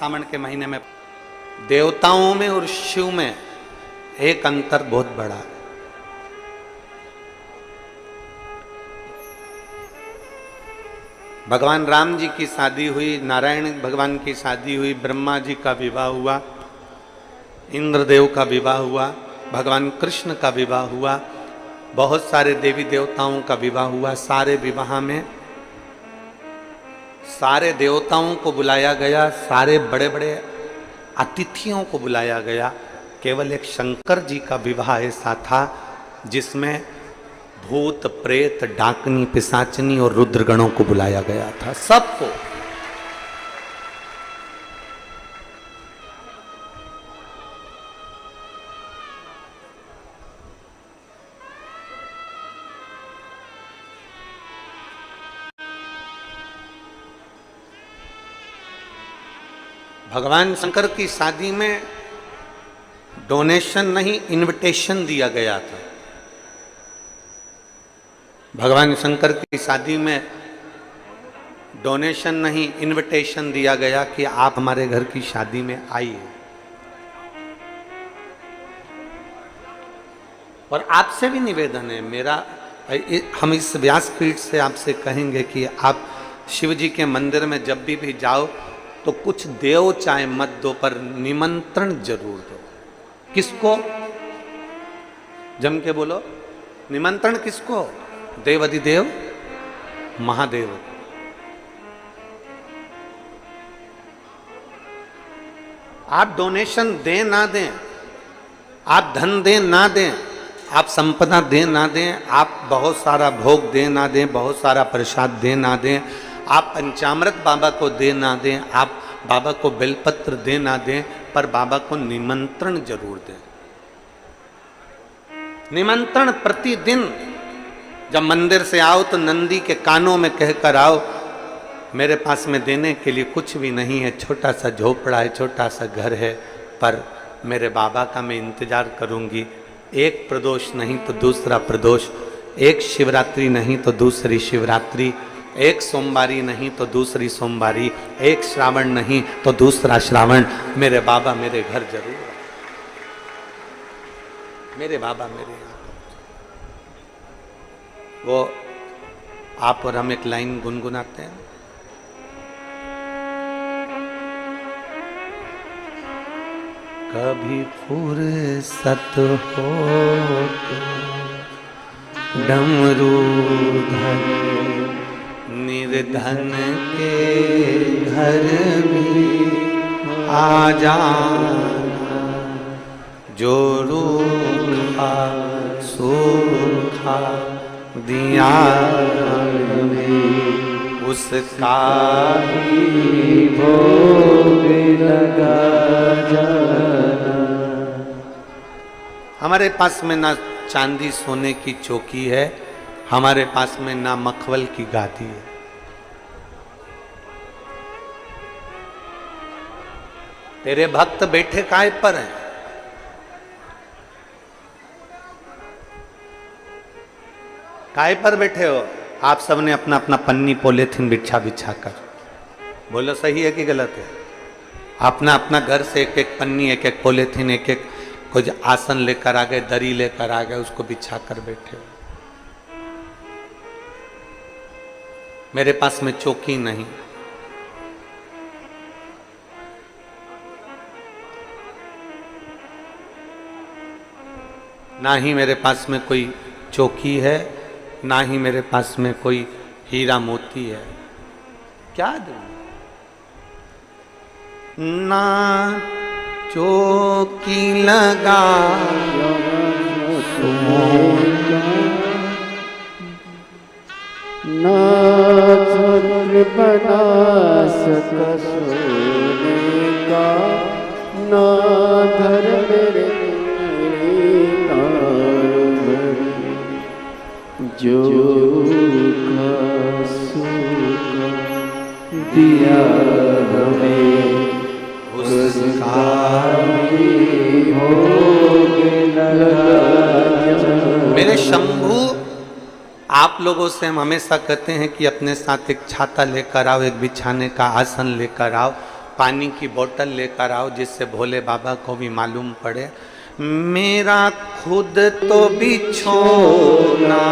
सावन के महीने में देवताओं में और शिव में एक अंतर बहुत बड़ा है। भगवान राम जी की शादी हुई, नारायण भगवान की शादी हुई, ब्रह्मा जी का विवाह हुआ, इंद्रदेव का विवाह हुआ, भगवान कृष्ण का विवाह हुआ, बहुत सारे देवी देवताओं का विवाह हुआ। सारे विवाह में सारे देवताओं को बुलाया गया, सारे बड़े बड़े अतिथियों को बुलाया गया। केवल एक शंकर जी का विवाह ऐसा था जिसमें भूत प्रेत डाकनी पिशाचनी और रुद्रगणों को बुलाया गया था, सबको। भगवान शंकर की शादी में डोनेशन नहीं, इनविटेशन दिया गया था। भगवान शंकर की शादी में डोनेशन नहीं, इनविटेशन दिया गया कि आप हमारे घर की शादी में आइए। और आपसे भी निवेदन है मेरा, हम इस व्यासपीठ से आपसे कहेंगे कि आप शिव जी के मंदिर में जब भी जाओ तो कुछ देव चाहे मत दो, पर निमंत्रण जरूर दो। किसको? जम के बोलो, निमंत्रण किसको? देवाधिदेव महादेव। आप डोनेशन दें ना दें, आप धन दें ना दें, आप संपदा दें ना दें, आप बहुत सारा भोग दें ना दें, बहुत सारा प्रसाद दें ना दें, आप पंचामृत बाबा को दे ना दें, आप बाबा को बेलपत्र दे ना दें, पर बाबा को निमंत्रण जरूर दें। निमंत्रण प्रतिदिन जब मंदिर से आओ तो नंदी के कानों में कहकर आओ, मेरे पास में देने के लिए कुछ भी नहीं है, छोटा सा झोपड़ा है, छोटा सा घर है, पर मेरे बाबा का मैं इंतजार करूंगी। एक प्रदोष नहीं तो दूसरा प्रदोष, एक शिवरात्रि नहीं तो दूसरी शिवरात्रि, एक सोमवारी नहीं तो दूसरी सोमवारी, एक श्रावण नहीं तो दूसरा श्रावण, मेरे बाबा मेरे घर जरूर, मेरे बाबा मेरे यहाँ। वो आप और हम एक लाइन गुनगुनाते हैं। कभी फुर्सत हो तो डमरू धर, निर्धन के घर भी आ जाना, जो रूखा सूखा दिया उसका ही भोग लगा जाना। हमारे पास में ना चांदी सोने की चौकी है, हमारे पास में ना मखमल की गादी है। तेरे भक्त बैठे काय पर हैं? काय पर बैठे हो? आप सबने अपना अपना पन्नी पॉलिथीन बिछा बिछा कर, बोलो सही है कि गलत है? अपना अपना घर से एक एक पन्नी, एक एक पॉलिथीन, एक एक कुछ आसन लेकर आ गए, दरी लेकर आ गए, उसको बिछा कर बैठे हो। मेरे पास में चौकी नहीं, ना ही मेरे पास में कोई चौकी है, ना ही मेरे पास में कोई हीरा मोती है। क्या दूं? ना चौकी लगा ना छत्र बना सका सोने का, ना घर मेरे जो सूखा दिया हमें उसका ही भोग लगा। मेरे शंभू, आप लोगों से हम हमेशा कहते हैं कि अपने साथ एक छाता लेकर आओ, एक बिछाने का आसन लेकर आओ, पानी की बोतल लेकर आओ जिससे भोले बाबा को भी मालूम पड़े। मेरा खुद तो बिछोना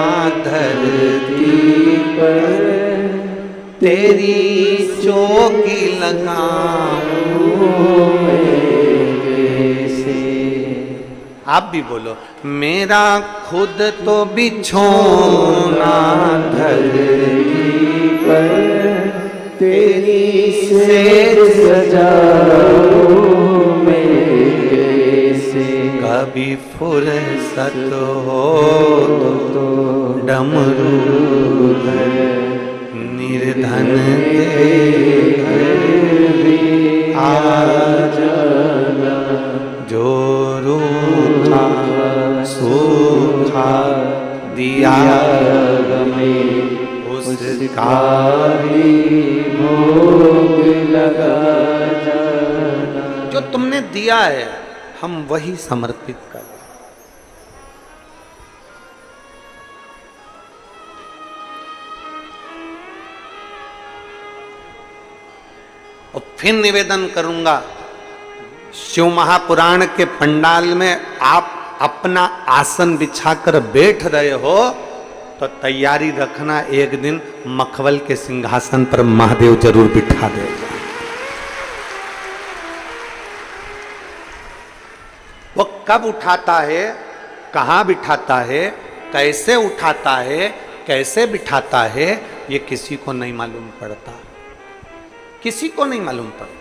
धरती पर, तेरी चौकी लगाऊं कैसे। आप भी बोलो, मेरा खुद तो बिछोना धरती पर, तेरी सेज सजाऊं मैं कैसे। कभी फुर्सत हो तो डमरू निर्धन के आ जाना, जो रूखा सूखा दिया हमें उसका भी भोग लगा जाना। जो तुमने दिया है हम वही समर्पित कर। और फिर निवेदन करूंगा, शिव महापुराण के पंडाल में आप अपना आसन बिछाकर बैठ रहे हो तो तैयारी रखना, एक दिन मखवल के सिंहासन पर महादेव जरूर बिठा देगा। वो कब उठाता है, कहां बिठाता है, कैसे उठाता है, कैसे बिठाता है, ये किसी को नहीं मालूम पड़ता, किसी को नहीं मालूम पड़ता।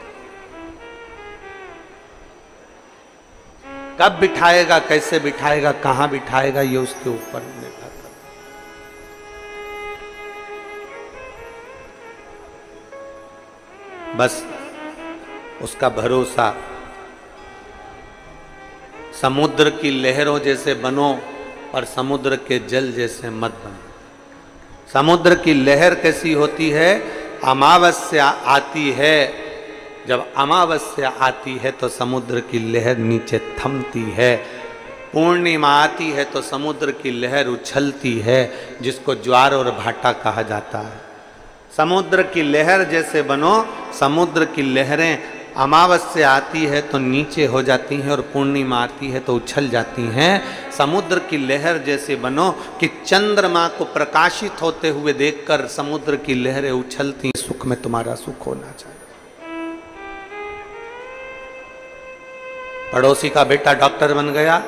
कब बिठाएगा, कैसे बिठाएगा, कहां बिठाएगा, ये उसके ऊपर निर्भर करता। बस उसका भरोसा, समुद्र की लहरों जैसे बनो और समुद्र के जल जैसे मत बनो। समुद्र की लहर कैसी होती है, अमावस्या आती है, जब अमावस्या आती है तो समुद्र की लहर नीचे थमती है, पूर्णिमा आती है तो समुद्र की लहर उछलती है, जिसको ज्वार और भाटा कहा जाता है। समुद्र की लहर जैसे बनो, समुद्र की लहरें अमावस्या आती है तो नीचे हो जाती हैं और पूर्णिमा आती है तो उछल जाती हैं। समुद्र की लहर जैसे बनो कि चंद्रमा को प्रकाशित होते हुए देखकर समुद्र की लहरें उछलती, सुख में तुम्हारा सुख होना चाहिए। पड़ोसी का बेटा डॉक्टर बन गया,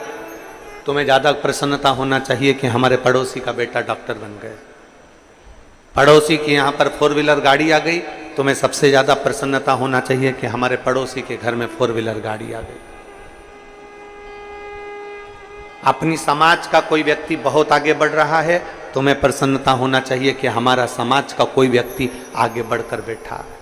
तुम्हें ज्यादा प्रसन्नता होना चाहिए कि हमारे पड़ोसी का बेटा डॉक्टर बन गया। पड़ोसी की यहाँ पर 4 व्हीलर गाड़ी आ गई, तुम्हें सबसे ज्यादा प्रसन्नता होना चाहिए कि हमारे पड़ोसी के घर में 4 व्हीलर गाड़ी आ गई। अपनी समाज का कोई व्यक्ति बहुत आगे बढ़ रहा है, तुम्हें प्रसन्नता होना चाहिए कि हमारा समाज का कोई व्यक्ति आगे बढ़कर बैठा है।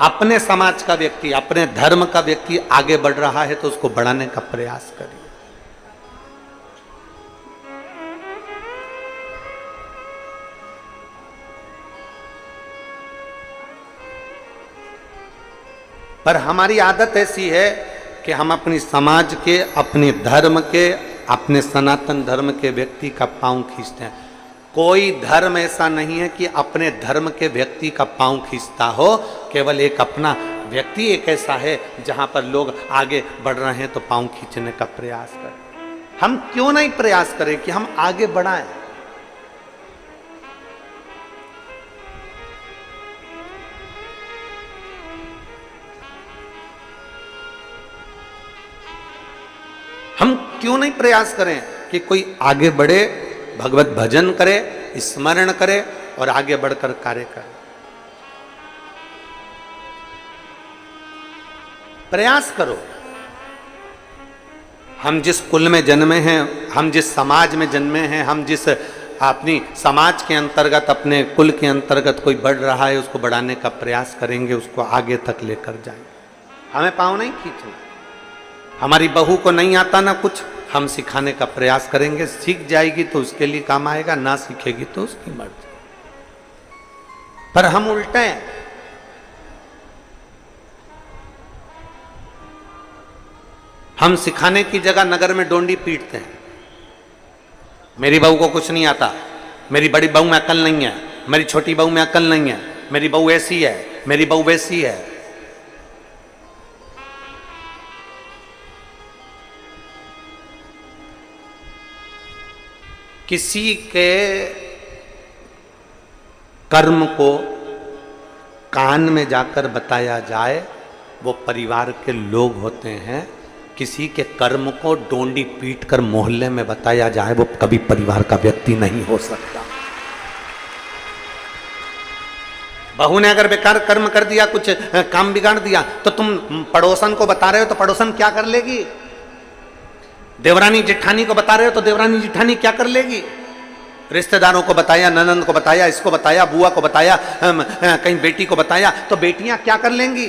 अपने समाज का व्यक्ति, अपने धर्म का व्यक्ति आगे बढ़ रहा है तो उसको बढ़ाने का प्रयास करिए। पर हमारी आदत ऐसी है कि हम अपनी समाज के, अपने धर्म के, अपने सनातन धर्म के व्यक्ति का पांव खींचते हैं। कोई धर्म ऐसा नहीं है कि अपने धर्म के व्यक्ति का पांव खींचता हो, केवल एक अपना व्यक्ति एक ऐसा है जहां पर लोग आगे बढ़ रहे हैं तो पांव खींचने का प्रयास करें। हम क्यों नहीं प्रयास करें कि हम आगे बढ़ाएं? हम क्यों नहीं प्रयास करें कि कोई आगे बढ़े, भगवत भजन करे, स्मरण करे और आगे बढ़कर कार्य करे। प्रयास करो। हम जिस कुल में जन्मे हैं, हम जिस समाज में जन्मे हैं, हम जिस अपनी समाज के अंतर्गत, अपने कुल के अंतर्गत कोई बढ़ रहा है, उसको बढ़ाने का प्रयास करेंगे, उसको आगे तक लेकर जाएंगे। हमें पाँव नहीं खींचना। हमारी बहू को नहीं आता ना कुछ, हम सिखाने का प्रयास करेंगे। सीख जाएगी तो उसके लिए काम आएगा, ना सीखेगी तो उसकी मर्जी। पर हम उल्टे हैं। हम सिखाने की जगह नगर में डोंडी पीटते हैं। मेरी बहू को कुछ नहीं आता, मेरी बड़ी बहू में अकल नहीं है, मेरी छोटी बहू में अकल नहीं है, मेरी बहू ऐसी है, मेरी बहू वैसी है। किसी के कर्म को कान में जाकर बताया जाए वो परिवार के लोग होते हैं, किसी के कर्म को डोंडी पीट कर मोहल्ले में बताया जाए वो कभी परिवार का व्यक्ति नहीं हो सकता। बहू ने अगर बेकार कर्म कर दिया, कुछ काम बिगाड़ दिया, तो तुम पड़ोसन को बता रहे हो तो पड़ोसन क्या कर लेगी? देवरानी जिठानी को बता रहे हो तो देवरानी जिठानी क्या कर लेगी? रिश्तेदारों को बताया, ननंद को बताया, इसको बताया, बुआ को बताया, कहीं बेटी को बताया, तो बेटियां क्या कर लेंगी?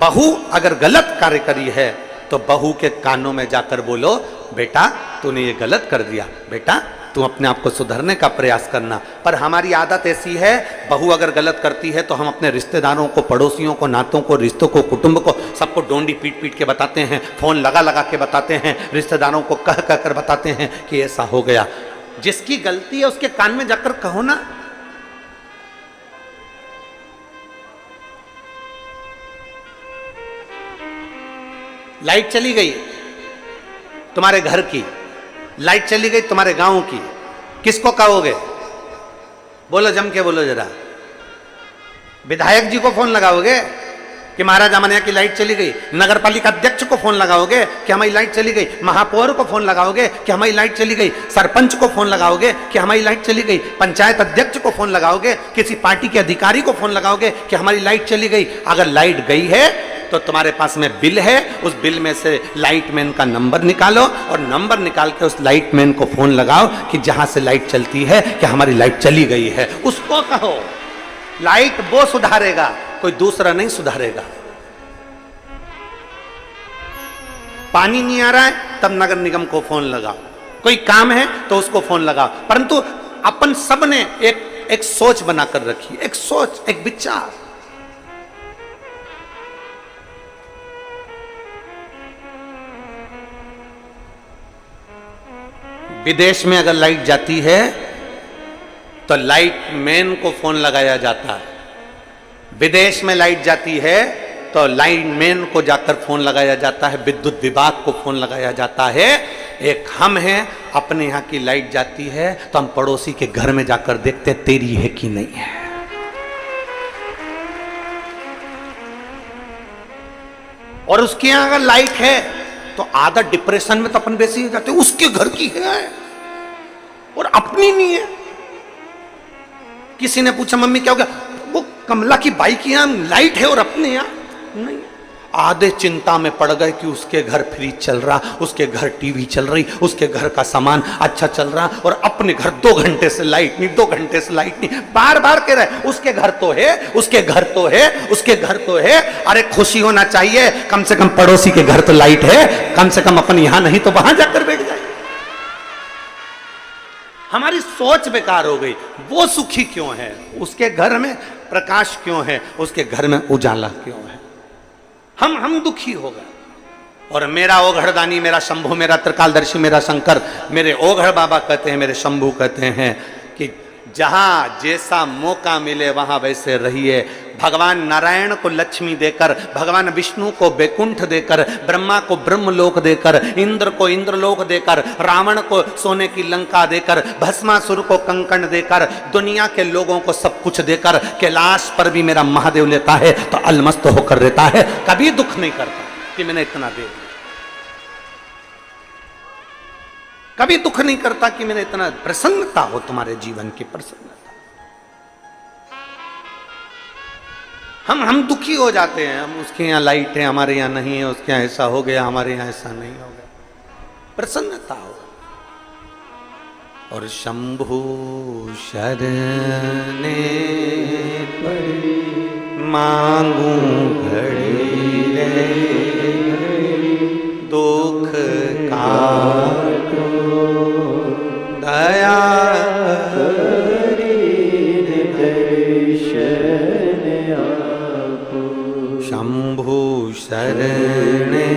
बहू अगर गलत कार्य करी है तो बहू के कानों में जाकर बोलो, बेटा तूने ये गलत कर दिया, बेटा तू अपने आप को सुधरने का प्रयास करना। पर हमारी आदत ऐसी है, बहू अगर गलत करती है तो हम अपने रिश्तेदारों को, पड़ोसियों को, नातों को, रिश्तों को, कुटुंब को, सबको डोंडी पीट पीट के बताते हैं, फोन लगा लगा के बताते हैं, रिश्तेदारों को कह कह कर बताते हैं कि ऐसा हो गया। जिसकी गलती है उसके कान में जाकर कहो ना। लाइट चली गई तुम्हारे घर की, लाइट चली गई तुम्हारे गांव की, किसको कहोगे? बोलो, जम के बोलो जरा। विधायक जी को फोन लगाओगे कि महाराज हमारे यहाँ की लाइट चली गई? नगर पालिका अध्यक्ष को फोन लगाओगे कि हमारी लाइट चली गई? महापौर को फोन लगाओगे कि हमारी लाइट चली गई? सरपंच को फोन लगाओगे कि हमारी लाइट चली गई? पंचायत अध्यक्ष को फोन लगाओगे? किसी पार्टी के अधिकारी को फोन लगाओगे कि हमारी लाइट चली गई? अगर लाइट गई है तो तुम्हारे पास में बिल है, उस बिल में से लाइटमैन का नंबर निकालो और नंबर निकाल के उस लाइटमैन को फोन लगाओ कि जहां से लाइट चलती है कि हमारी लाइट चली गई है। उसको कहो, लाइट वो सुधारेगा, कोई दूसरा नहीं सुधारेगा। पानी नहीं आ रहा है तब नगर निगम को फोन लगाओ, कोई काम है तो उसको फोन लगाओ। परंतु अपन सब ने एक सोच बनाकर रखी, एक सोच, एक विचार। विदेश में अगर लाइट जाती है तो लाइटमैन को फोन लगाया जाता है। विदेश में लाइट जाती है तो लाइटमैन को जाकर फोन लगाया जाता है, विद्युत विभाग को फोन लगाया जाता है। एक हम हैं, अपने यहाँ की लाइट जाती है तो हम पड़ोसी के घर में जाकर देखते हैं तेरी है कि नहीं है। और उसके यहाँ अगर लाइट है तो आधा डिप्रेशन में तो अपन वैसे ही जाते, उसके घर की है और अपनी नहीं है। किसी ने पूछा मम्मी क्या हो गया? वो कमला की बाई की यहाँ लाइट है और अपने यहाँ नहीं। आधे चिंता में पड़ गए कि उसके घर फ्रिज चल रहा, उसके घर टीवी चल रही, उसके घर का सामान अच्छा चल रहा, और अपने घर 2 घंटे से लाइट नहीं, 2 घंटे से लाइट नहीं। बार बार कह रहे उसके घर तो है, उसके घर तो है, उसके घर तो है। अरे खुशी होना चाहिए, कम से कम पड़ोसी के घर तो लाइट है, कम से कम अपन यहां नहीं तो वहां जाकर बैठ जाए। हमारी सोच बेकार हो गई। वो सुखी क्यों है? उसके घर में प्रकाश क्यों है? उसके घर में उजाला क्यों है? हम दुखी हो गए। और मेरा ओघड़दानी, मेरा शंभू, मेरा त्रिकालदर्शी, मेरा शंकर, मेरे ओघड़ बाबा कहते हैं, मेरे शंभू कहते हैं कि जहां जैसा मौका मिले वहां वैसे रहिए। भगवान नारायण को लक्ष्मी देकर, भगवान विष्णु को बैकुंठ देकर, ब्रह्मा को ब्रह्मलोक देकर, इंद्र को इंद्रलोक देकर, रावण को सोने की लंका देकर, भस्मासुर को कंकण देकर, दुनिया के लोगों को सब कुछ देकर कैलाश पर भी मेरा महादेव लेता है तो अलमस्त होकर रहता है। कभी दुख नहीं करता कि मैंने इतना दे दिया, कभी दुख नहीं करता कि मैंने इतना। प्रसन्नता हो तुम्हारे जीवन की, प्रसन्नता। हम दुखी हो जाते हैं, हम उसके यहाँ लाइट है हमारे यहाँ नहीं है, उसके यहाँ ऐसा हो गया हमारे यहाँ ऐसा नहीं हो गया। प्रसन्नता हो। और शंभु शरणे पड़ी मांगू घड़ी रे, दुख काटो दया शंभु शरणे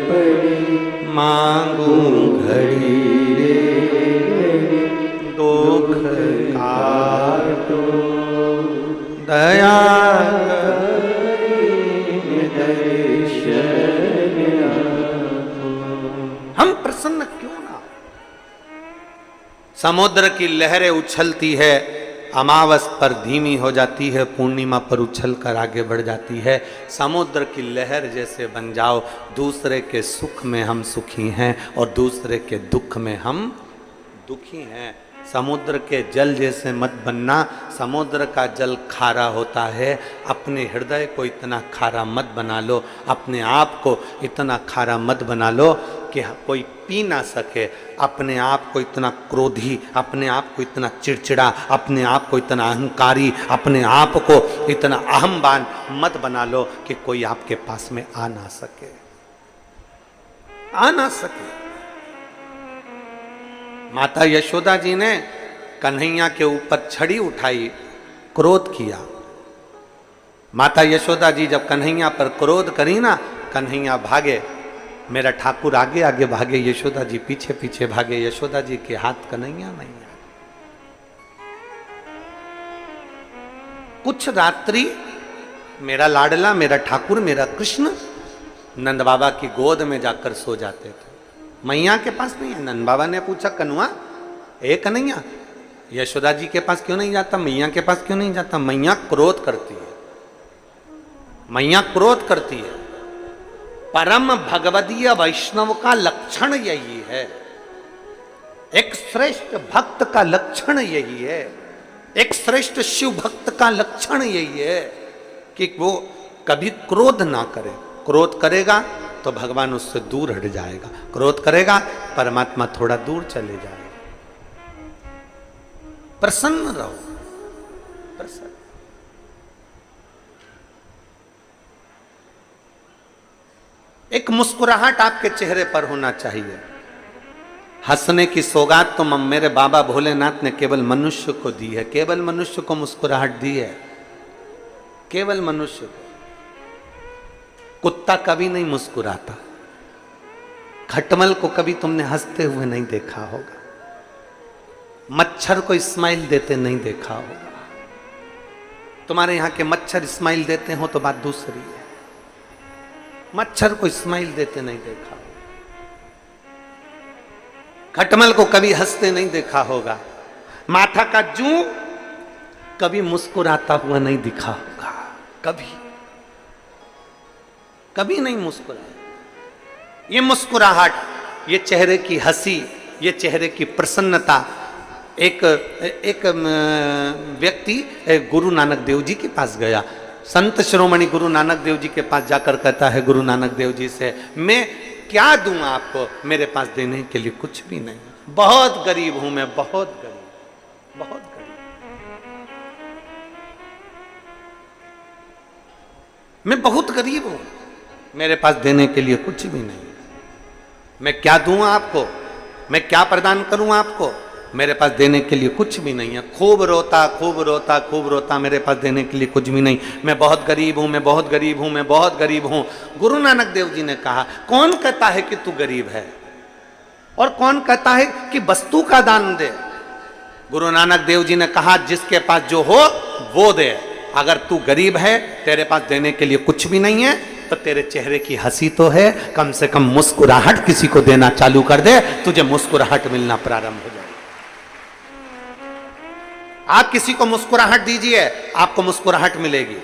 पड़ी मांगू घड़ी रे, काटो दया हम प्रसन्न क्यों ना। समुद्र की लहरें उछलती है, अमावस पर धीमी हो जाती है, पूर्णिमा पर उछल कर आगे बढ़ जाती है। समुद्र की लहर जैसे बन जाओ, दूसरे के सुख में हम सुखी हैं और दूसरे के दुख में हम दुखी हैं। समुद्र के जल जैसे मत बनना। समुद्र का जल खारा होता है, अपने हृदय को इतना खारा मत बना लो, अपने आप को इतना खारा मत बना लो कि कोई पी ना सके। अपने आप को इतना क्रोधी, अपने आप को इतना चिड़चिड़ा, अपने आप को इतना अहंकारी, अपने आप को इतना अहमवान मत बना लो कि कोई आपके पास में आ ना सके, आ ना सके। माता यशोदा जी ने कन्हैया के ऊपर छड़ी उठाई, क्रोध किया। माता यशोदा जी जब कन्हैया पर क्रोध करी ना, कन्हैया भागे, मेरा ठाकुर आगे आगे भागे, यशोदा जी पीछे पीछे भागे। यशोदा जी के हाथ कन्हैया नहीं है। कुछ रात्रि मेरा लाडला, मेरा ठाकुर, मेरा कृष्ण नंद बाबा की गोद में जाकर सो जाते थे। मैया के पास नहीं है। नंद बाबा ने पूछा, कन्हुआ ए कन्हैया, यशोदा जी के पास क्यों नहीं जाता, मैया के पास क्यों नहीं जाता? मैया क्रोध करती है, मैया क्रोध करती है। परम भगवदीय वैष्णव का लक्षण यही है, एक श्रेष्ठ भक्त का लक्षण यही है, एक श्रेष्ठ शिव भक्त का लक्षण यही है कि वो कभी क्रोध ना करे। क्रोध करेगा तो भगवान उससे दूर हट जाएगा, क्रोध करेगा परमात्मा थोड़ा दूर चले जाएगा। प्रसन्न रहो, प्रसन्न। एक मुस्कुराहट आपके चेहरे पर होना चाहिए। हंसने की सौगात तो मेरे बाबा भोलेनाथ ने केवल मनुष्य को दी है, केवल मनुष्य को मुस्कुराहट दी है, केवल मनुष्य को। कुत्ता कभी नहीं मुस्कुराता, खटमल को कभी तुमने हंसते हुए नहीं देखा होगा, मच्छर को स्माइल देते नहीं देखा होगा। तुम्हारे यहां के मच्छर स्माइल देते हो तो बात दूसरी है, मच्छर को स्माइल देते नहीं देखा होगा। खटमल को कभी हंसते नहीं देखा होगा, माथा का जूं कभी मुस्कुराता हुआ नहीं दिखा होगा, कभी कभी नहीं मुस्कुराया। ये मुस्कुराहट, ये चेहरे की हंसी, ये चेहरे की प्रसन्नता। एक व्यक्ति गुरु नानक देव जी के पास गया, संत शिरोमणि गुरु नानक देव जी के पास जाकर कहता है गुरु नानक देव जी से, मैं क्या दूं आपको, मेरे पास देने के लिए कुछ भी नहीं, बहुत गरीब हूं मैं, बहुत गरीब, बहुत गरीब, मैं बहुत गरीब हूं, मेरे पास देने के लिए कुछ भी नहीं, मैं क्या दूं आपको, मैं क्या प्रदान करूं आपको, मेरे पास देने के लिए कुछ भी नहीं है। खूब रोता, खूब रोता, खूब रोता, मेरे पास देने के लिए कुछ भी नहीं, मैं बहुत गरीब हूं, मैं बहुत गरीब हूं, मैं बहुत गरीब हूं। गुरु नानक देव जी ने कहा, कौन कहता है कि तू गरीब है और कौन कहता है कि वस्तु का दान दे? गुरु नानक देव जी ने कहा, जिसके पास जो हो वो दे। अगर तू गरीब है, तेरे पास देने के लिए कुछ भी नहीं है, तो तेरे चेहरे की हंसी तो है, कम से कम मुस्कुराहट किसी को देना चालू कर दे, तुझे मुस्कुराहट मिलना प्रारंभ हो जाए। आप किसी को मुस्कुराहट दीजिए, आपको मुस्कुराहट मिलेगी।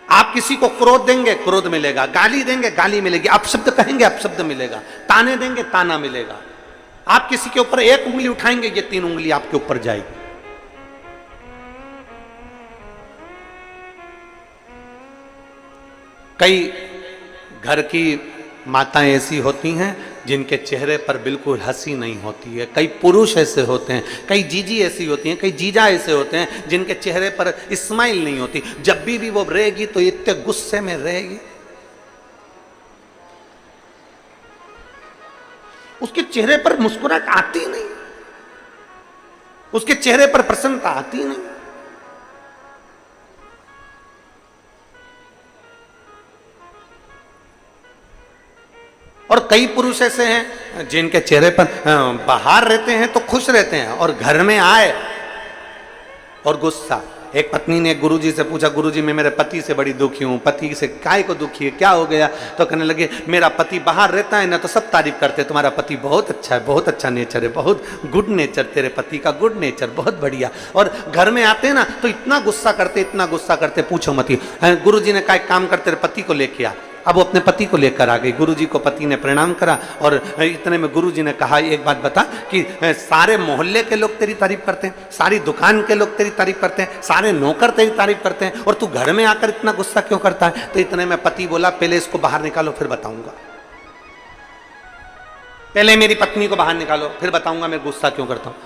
आप किसी को क्रोध देंगे, क्रोध मिलेगा, गाली देंगे, गाली मिलेगी, अपशब्द कहेंगे, अपशब्द मिलेगा, ताने देंगे, ताना मिलेगा। आप किसी के ऊपर एक उंगली उठाएंगे, ये 3 उंगली आपके ऊपर जाएगी। कई घर की माताएं ऐसी होती हैं जिनके चेहरे पर बिल्कुल हंसी नहीं होती है, कई पुरुष ऐसे होते हैं, कई जीजी ऐसी होती हैं, कई जीजा ऐसे होते हैं जिनके चेहरे पर स्माइल नहीं होती। जब भी वो रहेगी तो इतने गुस्से में रहेगी, उसके चेहरे पर मुस्कुराहट आती नहीं, उसके चेहरे पर प्रसन्नता आती नहीं। और कई पुरुष ऐसे हैं जिनके चेहरे पर बाहर रहते हैं तो खुश रहते हैं और घर में आए और गुस्सा। एक पत्नी ने गुरुजी से पूछा, गुरुजी मैं मेरे पति से बड़ी दुखी हूँ। पति से काय को दुखी है, क्या हो गया? तो कहने लगे मेरा पति बाहर रहता है ना तो सब तारीफ करते हैं, तुम्हारा पति बहुत अच्छा है, बहुत अच्छा नेचर है, बहुत गुड नेचर, तेरे पति का गुड नेचर बहुत बढ़िया। और घर में आते हैं ना तो इतना गुस्सा करते, इतना गुस्सा करते, पूछो मत ही। गुरुजी ने कहा एक काम कर, तेरे पति को लेके आ। अब वो अपने पति को लेकर आ गई। गुरुजी को पति ने प्रणाम करा और इतने में गुरुजी ने कहा एक बात बता कि सारे मोहल्ले के लोग तेरी तारीफ करते हैं, सारी दुकान के लोग तेरी तारीफ करते हैं, सारे नौकर तेरी तारीफ करते हैं और तू घर में आकर इतना गुस्सा क्यों करता है? तो इतने में पति बोला पहले इसको बाहर निकालो फिर बताऊंगा, पहले मेरी पत्नी को बाहर निकालो फिर बताऊंगा मैं गुस्सा क्यों करता हूं।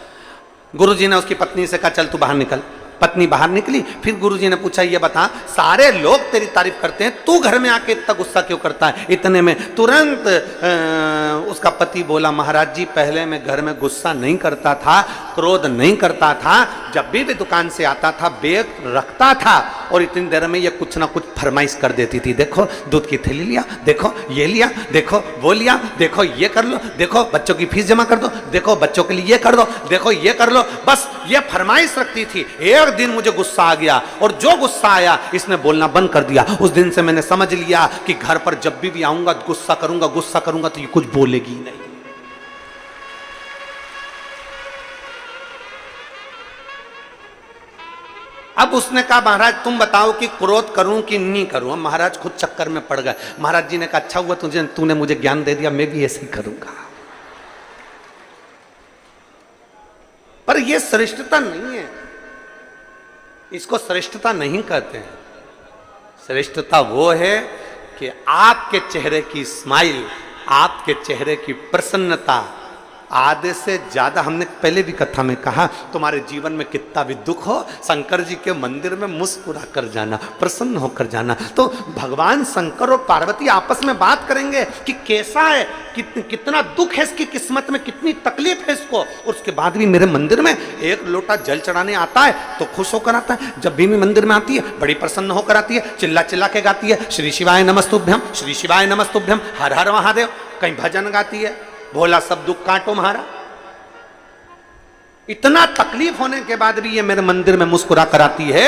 गुरुजी ने उसकी पत्नी से कहा चल तू बाहर निकल। पत्नी बाहर निकली। फिर गुरुजी ने पूछा ये बता सारे लोग तेरी तारीफ करते हैं, तू घर में आके इतना गुस्सा क्यों करता है? इतने में तुरंत उसका पति बोला महाराज जी पहले मैं घर में गुस्सा नहीं करता था, क्रोध नहीं करता था, जब भी दुकान से आता था बैग रखता था और इतनी देर में ये कुछ ना कुछ फरमाइश कर देती थी, देखो दूध की थैली लिया, देखो ये लिया, देखो वो लिया, देखो ये कर लो, देखो बच्चों की फीस जमा कर दो, देखो बच्चों के लिए ये कर दो, देखो ये कर लो, बस ये फरमाइश रखती थी। एक दिन मुझे गुस्सा आ गया और जो गुस्सा आया इसने बोलना बंद कर दिया। उस दिन से मैंने समझ लिया कि घर पर जब भी आऊंगा गुस्सा करूंगा तो ये कुछ बोलेगी नहीं। अब उसने कहा महाराज तुम बताओ कि क्रोध करूं कि नहीं करूं। अब महाराज खुद चक्कर में पड़ गए। महाराज जी ने कहा अच्छा हुआ तूने मुझे ज्ञान दे दिया, मैं भी ऐसे ही करूंगा। पर यह श्रेष्ठता नहीं है, इसको श्रेष्ठता नहीं कहते हैं। श्रेष्ठता वो है कि आपके चेहरे की स्माइल, आपके चेहरे की प्रसन्नता आधे से ज्यादा, हमने पहले भी कथा में कहा तुम्हारे जीवन में कितना भी दुख हो शंकर जी के मंदिर में मुस्कुरा कर जाना, प्रसन्न होकर जाना। तो भगवान शंकर और पार्वती आपस में बात करेंगे कि कैसा है, कितना दुख है इसकी किस्मत में, कितनी तकलीफ है इसको, और उसके बाद भी मेरे मंदिर में एक लोटा जल चढ़ाने आता है तो खुश होकर आता है। जब भी मंदिर में आती है बड़ी प्रसन्न होकर आती है, चिल्ला चिल्ला के गाती है श्री शिवाय नमस्तुभ्यम, श्री शिवाय नमस्तुभ्यम, हर हर महादेव, कहीं भजन गाती है, भोला सब दुख काटो महारा। इतना तकलीफ होने के बाद भी ये मेरे मंदिर में मुस्कुरा कर आती है।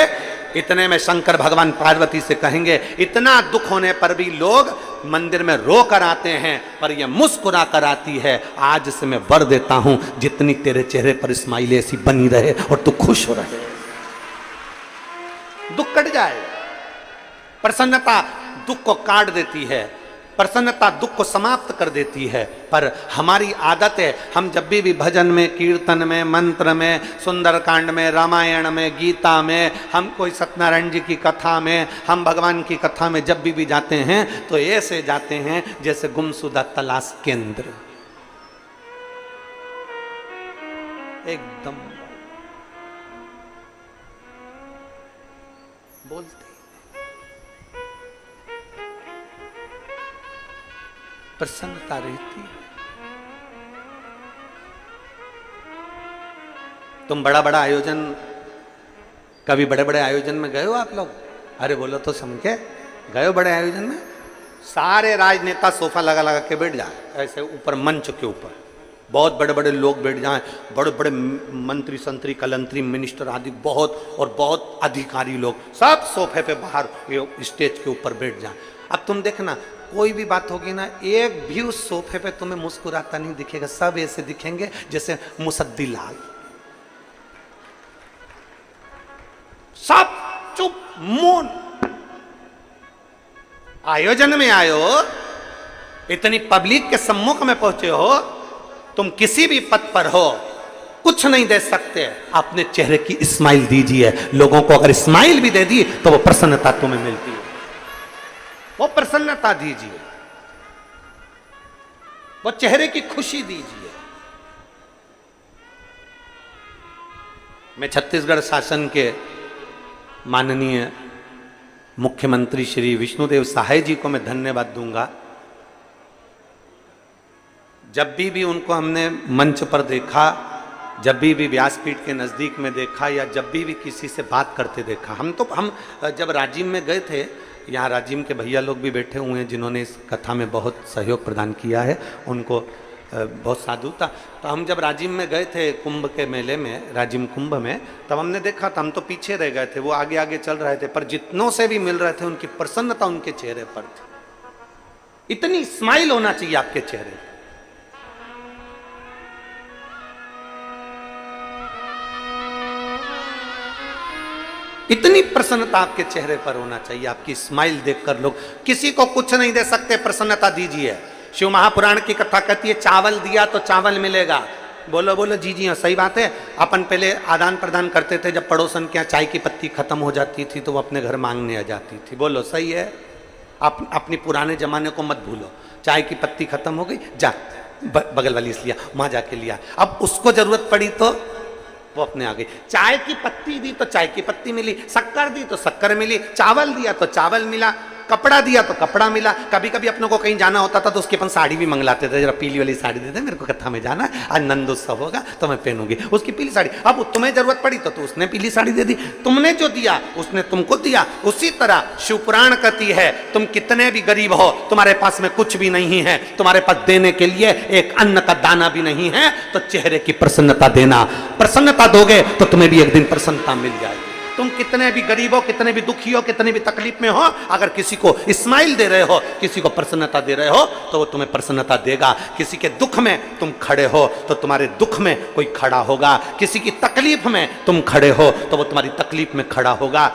इतने में शंकर भगवान पार्वती से कहेंगे इतना दुख होने पर भी लोग मंदिर में रो कर आते हैं पर ये मुस्कुरा कर आती है। आज से मैं वर देता हूं जितनी तेरे चेहरे पर स्माइल ऐसी बनी रहे और तू खुश हो रहे, दुख कट जाए। प्रसन्नता दुख को काट देती है, प्रसन्नता दुख को समाप्त कर देती है। पर हमारी आदत है हम जब भी भजन में, कीर्तन में, मंत्र में, सुंदरकांड में, रामायण में, गीता में, हम कोई सत्यनारायण जी की कथा में, हम भगवान की कथा में जब भी जाते हैं तो ऐसे जाते हैं जैसे गुमशुदा तलाश केंद्र, एकदम बोलते प्रसन्नता रहती। तुम बड़ा बड़ा आयोजन, कभी बड़े बड़े आयोजन में गए हो आप लोग? अरे बोलो तो समझे, गए हो बड़े आयोजन में? सारे राजनेता सोफा लगा लगा के बैठ जाए ऐसे ऊपर मंच के ऊपर, बहुत बड़े बड़े लोग बैठ जाएं, बड़े बड़े मंत्री संतरी कलंतरी मिनिस्टर आदि बहुत और बहुत अधिकारी लोग सब सोफे पे बाहर स्टेज के ऊपर बैठ जाएं। अब तुम देखना कोई भी बात होगी ना, एक भी उस सोफे पे तुम्हें मुस्कुराता नहीं दिखेगा, सब ऐसे दिखेंगे जैसे मुसद्दी लाल, सब चुप मौन। आयोजन में आए हो, इतनी पब्लिक के सम्मुख में पहुंचे हो, तुम किसी भी पद पर हो, कुछ नहीं दे सकते, अपने चेहरे की स्माइल दीजिए। लोगों को अगर स्माइल भी दे दी तो वो प्रसन्नता तुम्हें मिलती है, वो प्रसन्नता दीजिए, वो चेहरे की खुशी दीजिए। मैं छत्तीसगढ़ शासन के माननीय मुख्यमंत्री श्री विष्णुदेव साय जी को मैं धन्यवाद दूंगा। जब भी उनको हमने मंच पर देखा, जब भी व्यासपीठ के नज़दीक में देखा या जब भी किसी से बात करते देखा, हम जब राजिम में गए थे, यहाँ राजिम के भैया लोग भी बैठे हुए हैं जिन्होंने इस कथा में बहुत सहयोग प्रदान किया है, उनको बहुत साधु था। तो हम जब राजिम में गए थे कुंभ के मेले में, राजिम कुंभ में, तब हमने देखा था, हम तो पीछे रह गए थे, वो आगे आगे चल रहे थे, पर जितनों से भी मिल रहे थे उनकी प्रसन्नता उनके चेहरे पर थी। इतनी स्माइल होना चाहिए आपके चेहरे पर। इतनी प्रसन्नता आपके चेहरे पर होना चाहिए, आपकी स्माइल देखकर लोग, किसी को कुछ नहीं दे सकते, प्रसन्नता दीजिए। शिव महापुराण की कथा कहती है चावल दिया तो चावल मिलेगा। बोलो बोलो जी जी हाँ, सही बात है। अपन पहले आदान प्रदान करते थे, जब पड़ोसन के यहाँ चाय की पत्ती खत्म हो जाती थी तो वो अपने घर मांगने आ जाती थी। बोलो सही है। आप अपनी पुराने जमाने को मत भूलो। चाय की पत्ती खत्म हो गई, जा बगल वाली से लिया, वहां जाके लिया। अब उसको जरूरत पड़ी तो वो अपने आ गई। चाय की पत्ती दी तो चाय की पत्ती मिली, शक्कर दी तो शक्कर मिली, चावल दिया तो चावल मिला, कपड़ा दिया तो कपड़ा मिला। कभी कभी अपनों को कहीं जाना होता था तो उसके अपन साड़ी भी मंगलाते थे, जरा पीली वाली साड़ी दे दे, मेरे को कथा में जाना है, आज नंद उत्सव होगा तो मैं पहनूंगी उसकी पीली साड़ी। अब तुम्हें जरूरत पड़ी तो उसने पीली साड़ी दे दी, तुमने जो दिया उसने तुमको दिया। उसी तरह शिवपुराण कहती है तुम कितने भी गरीब हो, तुम्हारे पास में कुछ भी नहीं है, तुम्हारे पास देने के लिए एक अन्न का दाना भी नहीं है, तो चेहरे की प्रसन्नता देना। प्रसन्नता दोगे तो तुम्हें भी एक दिन प्रसन्नता मिल जाएगी। तुम कितने भी गरीब हो, कितने भी दुखी हो, कितने भी तकलीफ में हो, अगर किसी को स्माइल दे रहे हो, किसी को प्रसन्नता दे रहे हो, तो वो तुम्हें प्रसन्नता देगा। किसी के दुख में तुम खड़े हो तो तुम्हारे दुख में कोई खड़ा होगा। किसी की तकलीफ में तुम खड़े हो तो वो तुम्हारी तकलीफ में खड़ा होगा।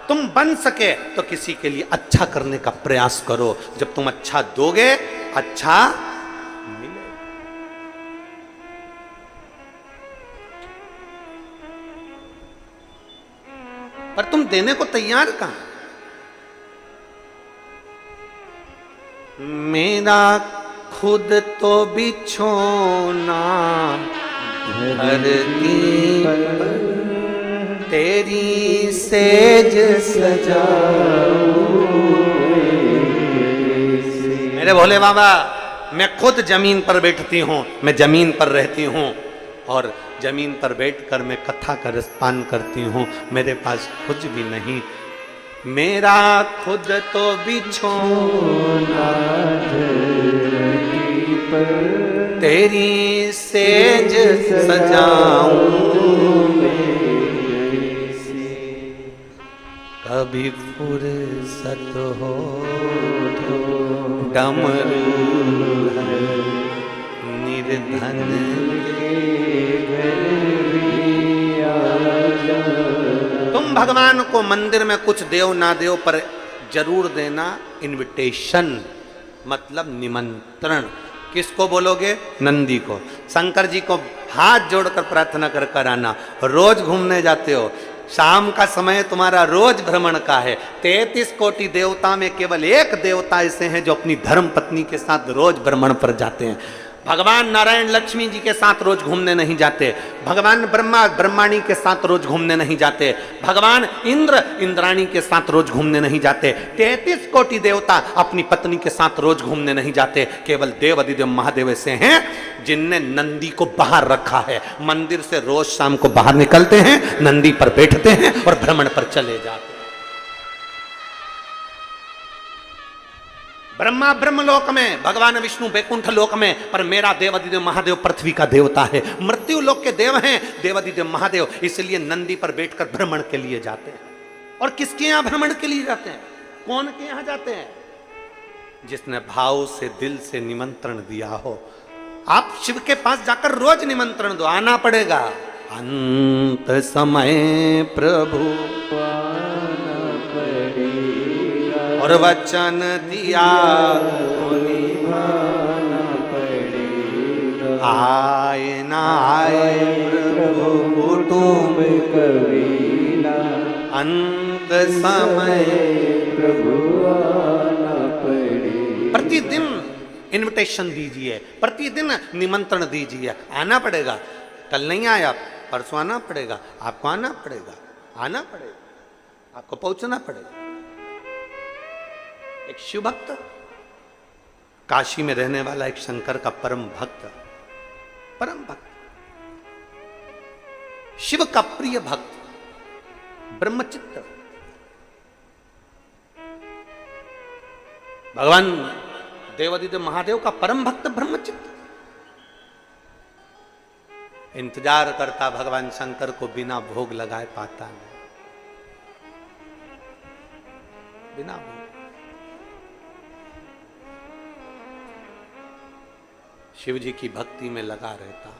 तुम बन सके तो किसी के लिए अच्छा करने का प्रयास करो। जब तुम अच्छा दोगे, अच्छा मिलेगा। पर तुम देने को तैयार कहां? मेरा खुद तो बिछोना धरती पर, तेरी सेज सजाऊं। मेरे भोले बाबा, मैं खुद जमीन पर बैठती हूं, मैं जमीन पर रहती हूं और जमीन पर बैठकर मैं कथा का रसपान करती हूँ। मेरे पास कुछ भी नहीं, मेरा खुद तो बिछोना धरती पर, तेरी सेज सजाऊं। कभी फुर्सत हो तो डमरू निर्धन तुम भगवान को मंदिर में कुछ देव ना देव, पर जरूर देना इनविटेशन, मतलब निमंत्रण। किसको बोलोगे? नंदी को। शंकर जी को हाथ जोड़कर प्रार्थना कर कर आना। रोज घूमने जाते हो, शाम का समय तुम्हारा रोज भ्रमण का है। 33 कोटि देवता में केवल एक देवता ऐसे हैं जो अपनी धर्म पत्नी के साथ रोज भ्रमण पर जाते हैं। भगवान नारायण लक्ष्मी जी के साथ रोज घूमने नहीं जाते, भगवान ब्रह्मा ब्रह्माणी के साथ रोज घूमने नहीं जाते, भगवान इंद्र इंद्राणी के साथ रोज घूमने नहीं जाते। 33 कोटि देवता अपनी पत्नी के साथ रोज घूमने नहीं जाते। केवल देव अधिदेव महादेव ऐसे हैं जिनने नंदी को बाहर रखा है। मंदिर से रोज शाम को बाहर निकलते हैं, नंदी पर बैठते हैं और भ्रमण पर चले जाते हैं। ब्रह्मा ब्रह्मलोक में, भगवान विष्णु बैकुंठ लोक में, पर मेरा देवादिदेव महादेव पृथ्वी का देवता है। मृत्यु लोक के देव हैं देवादिदेव महादेव, इसलिए नंदी पर बैठकर भ्रमण के लिए जाते हैं। और किसके यहां भ्रमण के लिए जाते हैं? कौन के यहां जाते हैं? जिसने भाव से दिल से निमंत्रण दिया हो। आप शिव के पास जाकर रोज निमंत्रण दो, आना पड़ेगा। अंत समय प्रभु और वचन दिया निभाना पड़ेगा। आए ना आए प्रभु कुटुंब कबीला, अंत समय प्रभु आना पड़ेगा। प्रतिदिन इनविटेशन दीजिए, प्रतिदिन निमंत्रण दीजिए। आना पड़ेगा। कल नहीं आया, परसों आना पड़ेगा। आपको आना पड़ेगा, आना पड़ेगा, आपको पहुंचना पड़ेगा। एक शिव भक्त, काशी में रहने वाला एक शंकर का परम भक्त, शिव का प्रिय भक्त, ब्रह्मचित्त। भगवान देवादिदेव महादेव का परम भक्त ब्रह्मचित्त। इंतजार करता भगवान शंकर को, बिना भोग लगाए पाता नहीं, बिना भोग। शिव जी की भक्ति में लगा रहता।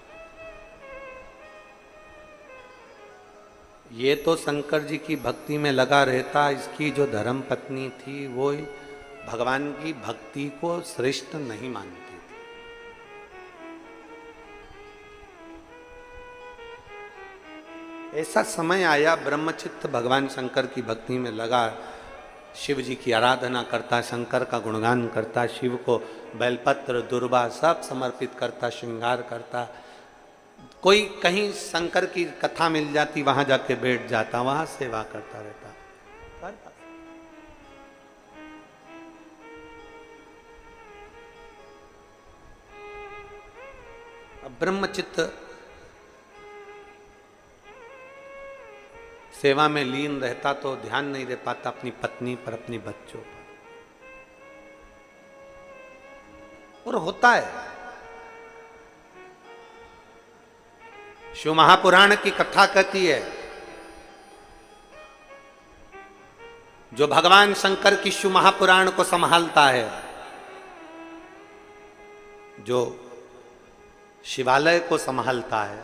ये तो शंकर जी की भक्ति में लगा रहता, इसकी जो धर्म पत्नी थी वो भगवान की भक्ति को श्रेष्ठ नहीं मानती थी। ऐसा समय आया, ब्रह्मचित्त भगवान शंकर की भक्ति में लगा, शिव जी की आराधना करता, शंकर का गुणगान करता, शिव को बेलपत्र दुर्वा सब समर्पित करता, श्रृंगार करता। कोई कहीं शंकर की कथा मिल जाती, वहां जाके बैठ जाता, वहां सेवा करता रहता। अब ब्रह्मचित्त सेवा में लीन रहता तो ध्यान नहीं दे पाता अपनी पत्नी पर, अपनी बच्चों पर। और होता है, शिव महापुराण की कथा कहती है, जो भगवान शंकर की शिव महापुराण को संभालता है, जो शिवालय को संभालता है,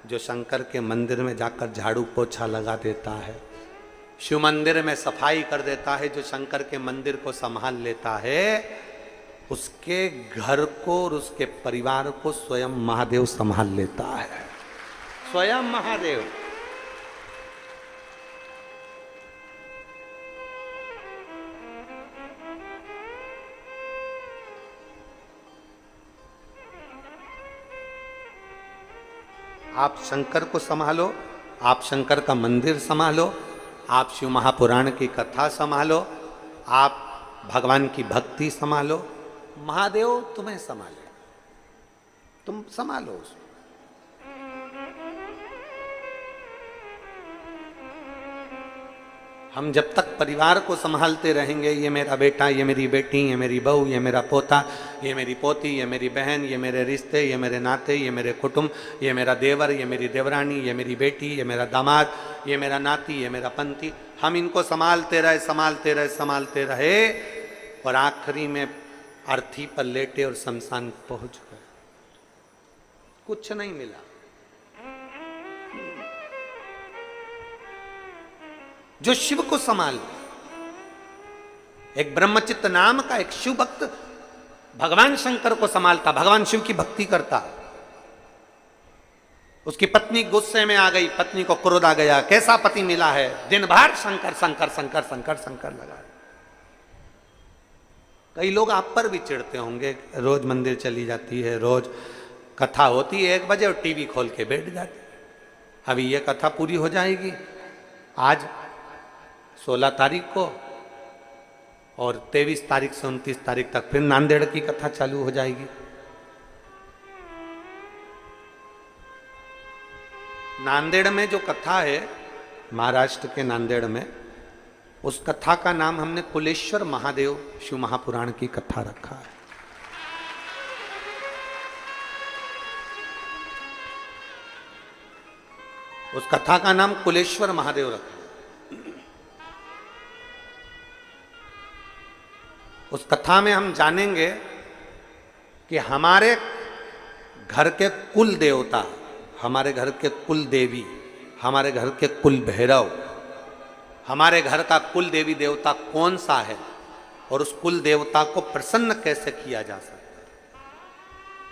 जो शंकर के मंदिर में जाकर झाड़ू पोछा लगा देता है, शिव मंदिर में सफाई कर देता है, जो शंकर के मंदिर को संभाल लेता है, उसके घर को और उसके परिवार को स्वयं महादेव संभाल लेता है। स्वयं महादेव। आप शंकर को संभालो, आप शंकर का मंदिर संभालो, आप शिव महापुराण की कथा संभालो, आप भगवान की भक्ति संभालो, महादेव तुम्हें संभाले, तुम संभालो उसको। हम जब तक परिवार को संभालते रहेंगे, ये मेरा बेटा, ये मेरी बेटी, ये मेरी बहू, ये मेरा पोता, ये मेरी पोती, ये मेरी बहन, ये मेरे रिश्ते, ये मेरे नाते, ये मेरे कुटुंब, ये मेरा देवर, ये मेरी देवरानी, ये मेरी बेटी, ये मेरा दामाद, ये मेरा नाती, ये मेरा पंती, हम इनको संभालते रहे, संभालते रहे, संभालते रहे, और आखिरी में अर्थी पर लेटे और शमशान पहुंच गए, कुछ नहीं मिला। जो शिव को संभाल, एक ब्रह्मचित्त नाम का एक शिव भक्त भगवान शंकर को संभालता, भगवान शिव की भक्ति करता। उसकी पत्नी गुस्से में आ गई, पत्नी को क्रोध आ गया, कैसा पति मिला है, दिन भर शंकर शंकर शंकर शंकर शंकर लगा। कई लोग आप पर भी चिढ़ते होंगे, रोज मंदिर चली जाती है, रोज कथा होती है 1 बजे और टीवी खोल के बैठ जाती। अभी ये कथा पूरी हो जाएगी आज 16 तारीख को, और 23 तारीख से 29 तारीख तक फिर नांदेड़ की कथा चालू हो जाएगी। नांदेड़ में जो कथा है, महाराष्ट्र के नांदेड़ में, उस कथा का नाम हमने कुलेश्वर महादेव शिव महापुराण की कथा रखा है। उस कथा का नाम कुलेश्वर महादेव रखा। उस कथा में हम जानेंगे कि हमारे घर के कुल देवता, हमारे घर के कुल देवी, हमारे घर के कुल भैरव, हमारे घर का कुल देवी देवता कौन सा है, और उस कुल देवता को प्रसन्न कैसे किया जा सकता है,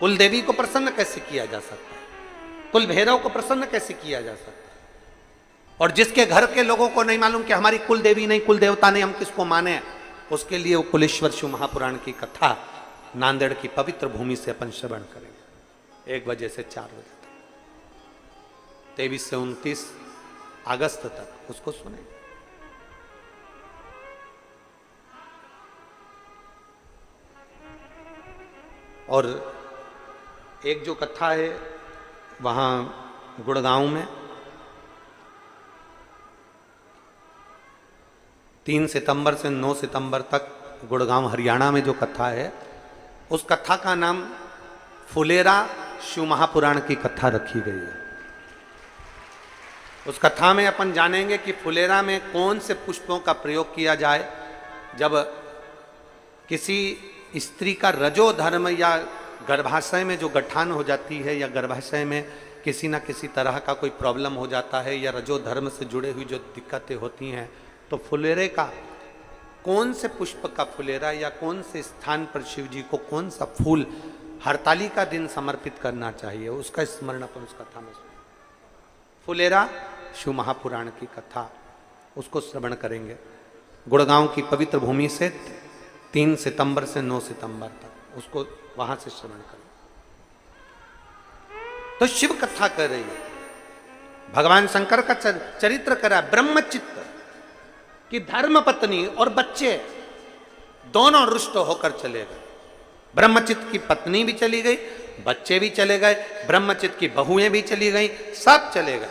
कुल देवी को प्रसन्न कैसे किया जा सकता है, कुल भैरव को प्रसन्न कैसे किया जा सकता है। और जिसके घर के लोगों को नहीं मालूम कि हमारी कुल देवी नहीं, कुल देवता नहीं, हम किसको माने, उसके लिए वो कुलेश्वर शिव महापुराण की कथा नांदेड़ की पवित्र भूमि से अपन श्रवण करेंगे 1 बजे से 4 बजे तक, 23 से 29 अगस्त तक उसको सुनेंगे। और एक जो कथा है वहाँ गुड़गांव में 3 सितंबर से 9 सितंबर तक गुड़गांव हरियाणा में जो कथा है, उस कथा का नाम फुलेरा शिव महापुराण की कथा रखी गई है। उस कथा में अपन जानेंगे कि फुलेरा में कौन से पुष्पों का प्रयोग किया जाए जब किसी स्त्री का रजो धर्म या गर्भाशय में जो गठान हो जाती है या गर्भाशय में किसी ना किसी तरह का कोई प्रॉब्लम हो जाता है या रजो धर्म से जुड़े हुई जो दिक्कतें होती हैं, तो फुलेरे का कौन से पुष्प का फुलेरा या कौन से स्थान पर शिव जी को कौन सा फूल हरताली का दिन समर्पित करना चाहिए, उसका स्मरण अपन उस कथा में सुने। फुलेरा शिव महापुराण की कथा, उसको श्रवण करेंगे गुड़गांव की पवित्र भूमि से 3 सितंबर से 9 सितंबर तक, उसको वहां से श्रवण करें। तो शिव कथा कर रही है, भगवान शंकर का चरित्र करा ब्रह्मचित्त कि धर्म पत्नी और बच्चे दोनों रुष्ट होकर चले गए। ब्रह्मचित्त की पत्नी भी चली गई, बच्चे भी चले गए, ब्रह्मचित्त की बहुएं भी चली गई, सब चले गए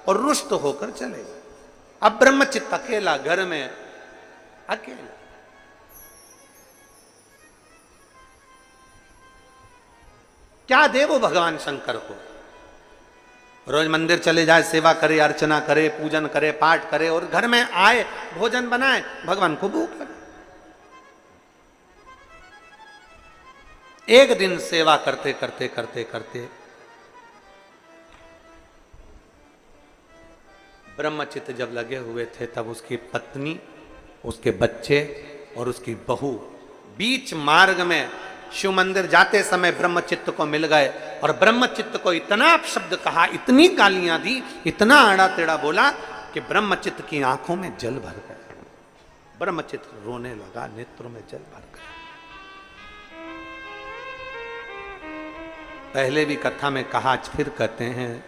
और रुष्ट होकर चले गए। अब ब्रह्मचित्त अकेला घर में, अकेला। क्या दे वो भगवान शंकर को? रोज मंदिर चले जाए, सेवा करे, अर्चना करे, पूजन करे, पाठ करे और घर में आए, भोजन बनाए, भगवान को भूख लगे। एक दिन सेवा करते करते करते करते ब्रह्मचित्त जब लगे हुए थे, तब उसकी पत्नी, उसके बच्चे और उसकी बहू बीच मार्ग में शिव मंदिर जाते समय ब्रह्मचित्त को मिल गए और ब्रह्मचित्त को इतना अपशब्द कहा, इतनी गालियां दी, इतना आड़ा टेढ़ा बोला कि ब्रह्मचित्त की आंखों में जल भर गया। ब्रह्मचित्त रोने लगा, नेत्रों में जल भर गया। पहले भी कथा में कहा, आज फिर कहते हैं,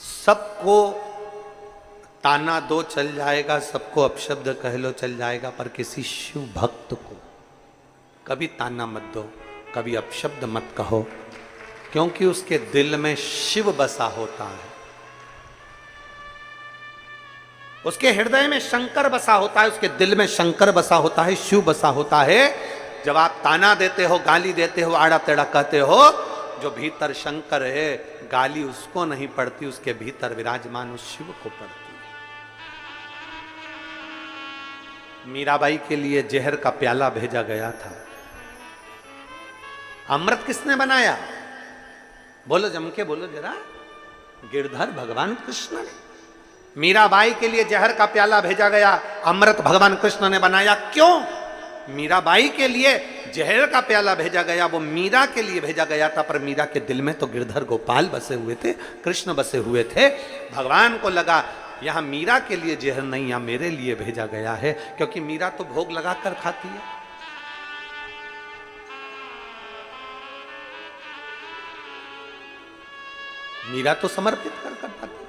सबको ताना दो चल जाएगा, सबको अपशब्द कह लो चल जाएगा, पर किसी शिव भक्त को कभी ताना मत दो, कभी अपशब्द मत कहो, क्योंकि उसके दिल में शिव बसा होता है, उसके हृदय में शंकर बसा होता है, उसके दिल में शंकर बसा होता है, शिव बसा होता है। जब आप ताना देते हो, गाली देते हो, आड़ा टेढ़ा कहते हो, जो भीतर शंकर है, गाली उसको नहीं पड़ती, उसके भीतर विराजमान उस शिव को पड़ती है। मीराबाई के लिए जहर का प्याला भेजा गया था, अमृत किसने बनाया? बोलो, जम के बोलो जरा। गिरधर भगवान कृष्ण ने। मीराबाई के लिए जहर का प्याला भेजा गया, अमृत भगवान कृष्ण ने बनाया। क्यों? मीराबाई के लिए जहर का प्याला भेजा गया, वो मीरा के लिए भेजा गया था, पर मीरा के दिल में तो गिरधर गोपाल बसे हुए थे, कृष्ण बसे हुए थे। भगवान को लगा यहां मीरा के लिए जहर नहीं, यहां मेरे लिए भेजा गया है, क्योंकि मीरा तो भोग लगा कर खाती है। मीरा तो समर्पित कर पाती।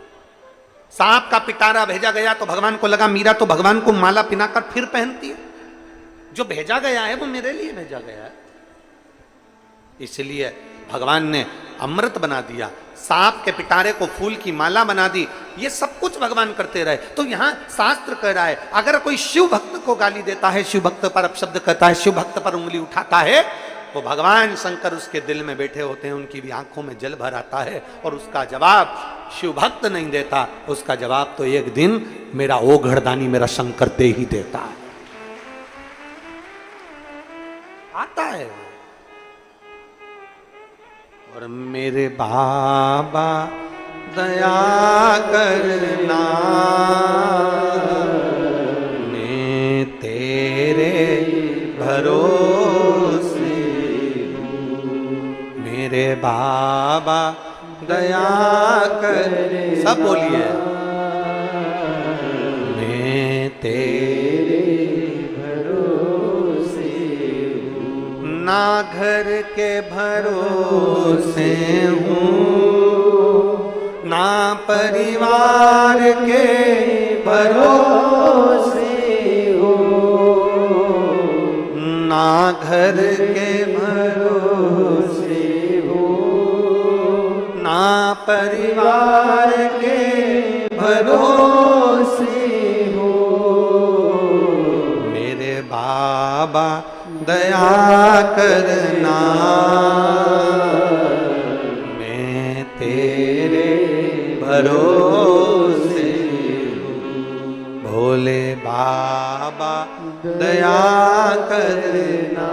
सांप का पिटारा भेजा गया तो भगवान को लगा मीरा तो भगवान को माला पिनाकर फिर पहनती है, जो भेजा गया है वो मेरे लिए भेजा गया है। इसलिए भगवान ने अमृत बना दिया, सांप के पिटारे को फूल की माला बना दी। ये सब कुछ भगवान करते रहे। तो यहां शास्त्र कह रहा है, अगर कोई शिव भक्त को गाली देता है, शिव भक्त पर अपशब्द कहता है, शिव भक्त पर उंगली उठाता है, तो भगवान शंकर उसके दिल में बैठे होते हैं, उनकी भी आंखों में जल भर आता है और उसका जवाब शिव भक्त नहीं देता, उसका जवाब तो एक दिन मेरा ओघड़दानी, मेरा शंकर दे ही देता है, आता है। और मेरे बाबा दया करना ने तेरे भरोसे, मेरे बाबा दया कर, सब बोलिए, मैं तेरे भरोसे, ना घर के भरोसे हूँ, ना परिवार के भरोसे हूँ, ना घर के भरोसे हूँ, ना परिवार के भरोसे हो, मेरे बाबा दया करना। बाबा दया करना,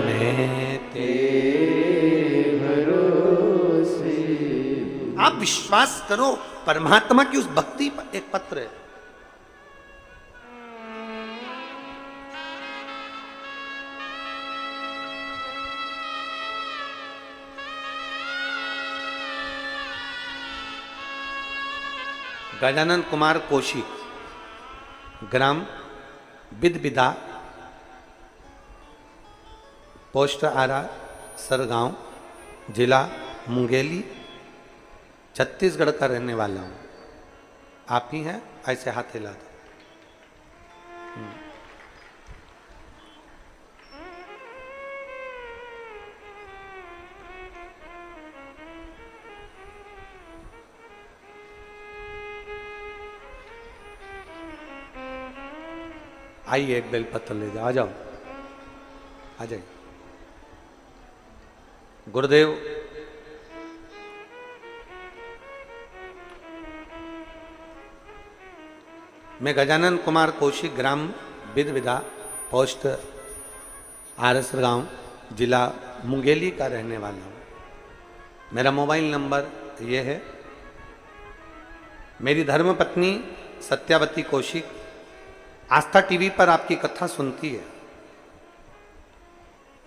मैं तेरे भरोसे। आप विश्वास करो, परमात्मा की उस भक्ति पर एक पत्र है। गजानन कुमार कौशिक, ग्राम बिदबिदा, पोस्ट आरा सरगांव, जिला मुंगेली, छत्तीसगढ़ का रहने वाला हूं। आप ही हैं? ऐसे हाथ हिला दो। आइए, एक बेलपत्र ले जाओ। आ जाओ, आ जाइए। गुरुदेव, मैं गजानन कुमार कौशिक, ग्राम बिदविदा, पोस्ट आरसर गांव, जिला मुंगेली का रहने वाला हूँ। मेरा मोबाइल नंबर ये है। मेरी धर्मपत्नी सत्यावती कौशिक आस्था टीवी पर आपकी कथा सुनती है।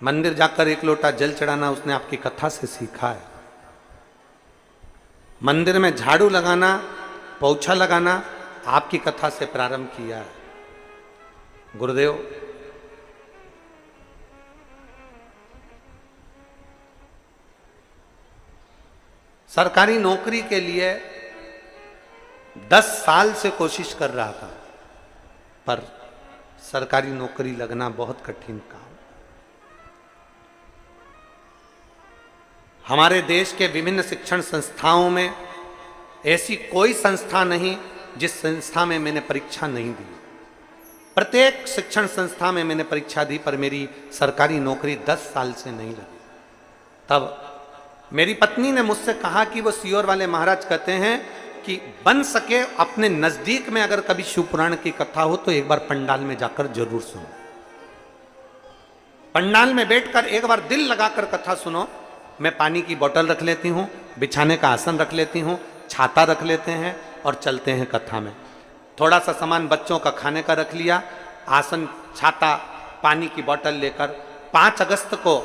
मंदिर जाकर एक लोटा जल चढ़ाना उसने आपकी कथा से सीखा है। मंदिर में झाड़ू लगाना, पोछा लगाना आपकी कथा से प्रारंभ किया है। गुरुदेव, सरकारी नौकरी के लिए 10 साल से कोशिश कर रहा था, पर सरकारी नौकरी लगना बहुत कठिन काम। हमारे देश के विभिन्न शिक्षण संस्थाओं में ऐसी कोई संस्था नहीं जिस संस्था में मैंने परीक्षा नहीं दी। प्रत्येक शिक्षण संस्था में मैंने परीक्षा दी, पर मेरी सरकारी नौकरी 10 साल से नहीं लगी। तब मेरी पत्नी ने मुझसे कहा कि वो सीहोर वाले महाराज कहते हैं कि बन सके अपने नजदीक में अगर कभी शिव पुराण की कथा हो तो एक बार पंडाल में जाकर जरूर सुनो। पंडाल में बैठकर एक बार दिल लगाकर कथा सुनो। मैं पानी की बोतल रख लेती हूँ, बिछाने का आसन रख लेती हूँ, छाता रख लेते हैं और चलते हैं कथा में। थोड़ा सा सामान बच्चों का खाने का रख लिया, आसन, छाता, पानी की बोतल लेकर 5 अगस्त को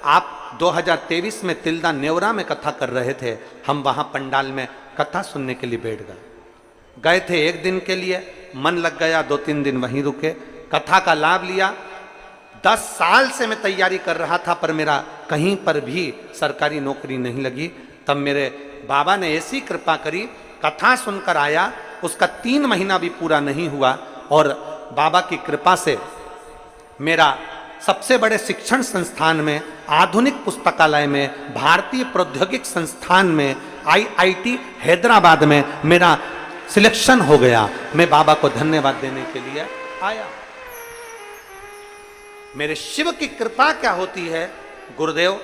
आप 2023 में तिल्दा नेवरा में कथा कर रहे थे। हम वहाँ पंडाल में कथा सुनने के लिए बैठ गए थे। एक दिन के लिए मन लग गया, 2-3 दिन वहीं रुके, कथा का लाभ लिया। 10 साल से मैं तैयारी कर रहा था, पर मेरा कहीं पर भी सरकारी नौकरी नहीं लगी। तब मेरे बाबा ने ऐसी कृपा करी, कथा सुनकर आया, उसका 3 महीना भी पूरा नहीं हुआ और बाबा की कृपा से मेरा सबसे बड़े शिक्षण संस्थान में, आधुनिक पुस्तकालय में, भारतीय प्रौद्योगिक संस्थान में, IIT हैदराबाद में मेरा सिलेक्शन हो गया। मैं बाबा को धन्यवाद देने के लिए आया। मेरे शिव की कृपा क्या होती है गुरुदेव,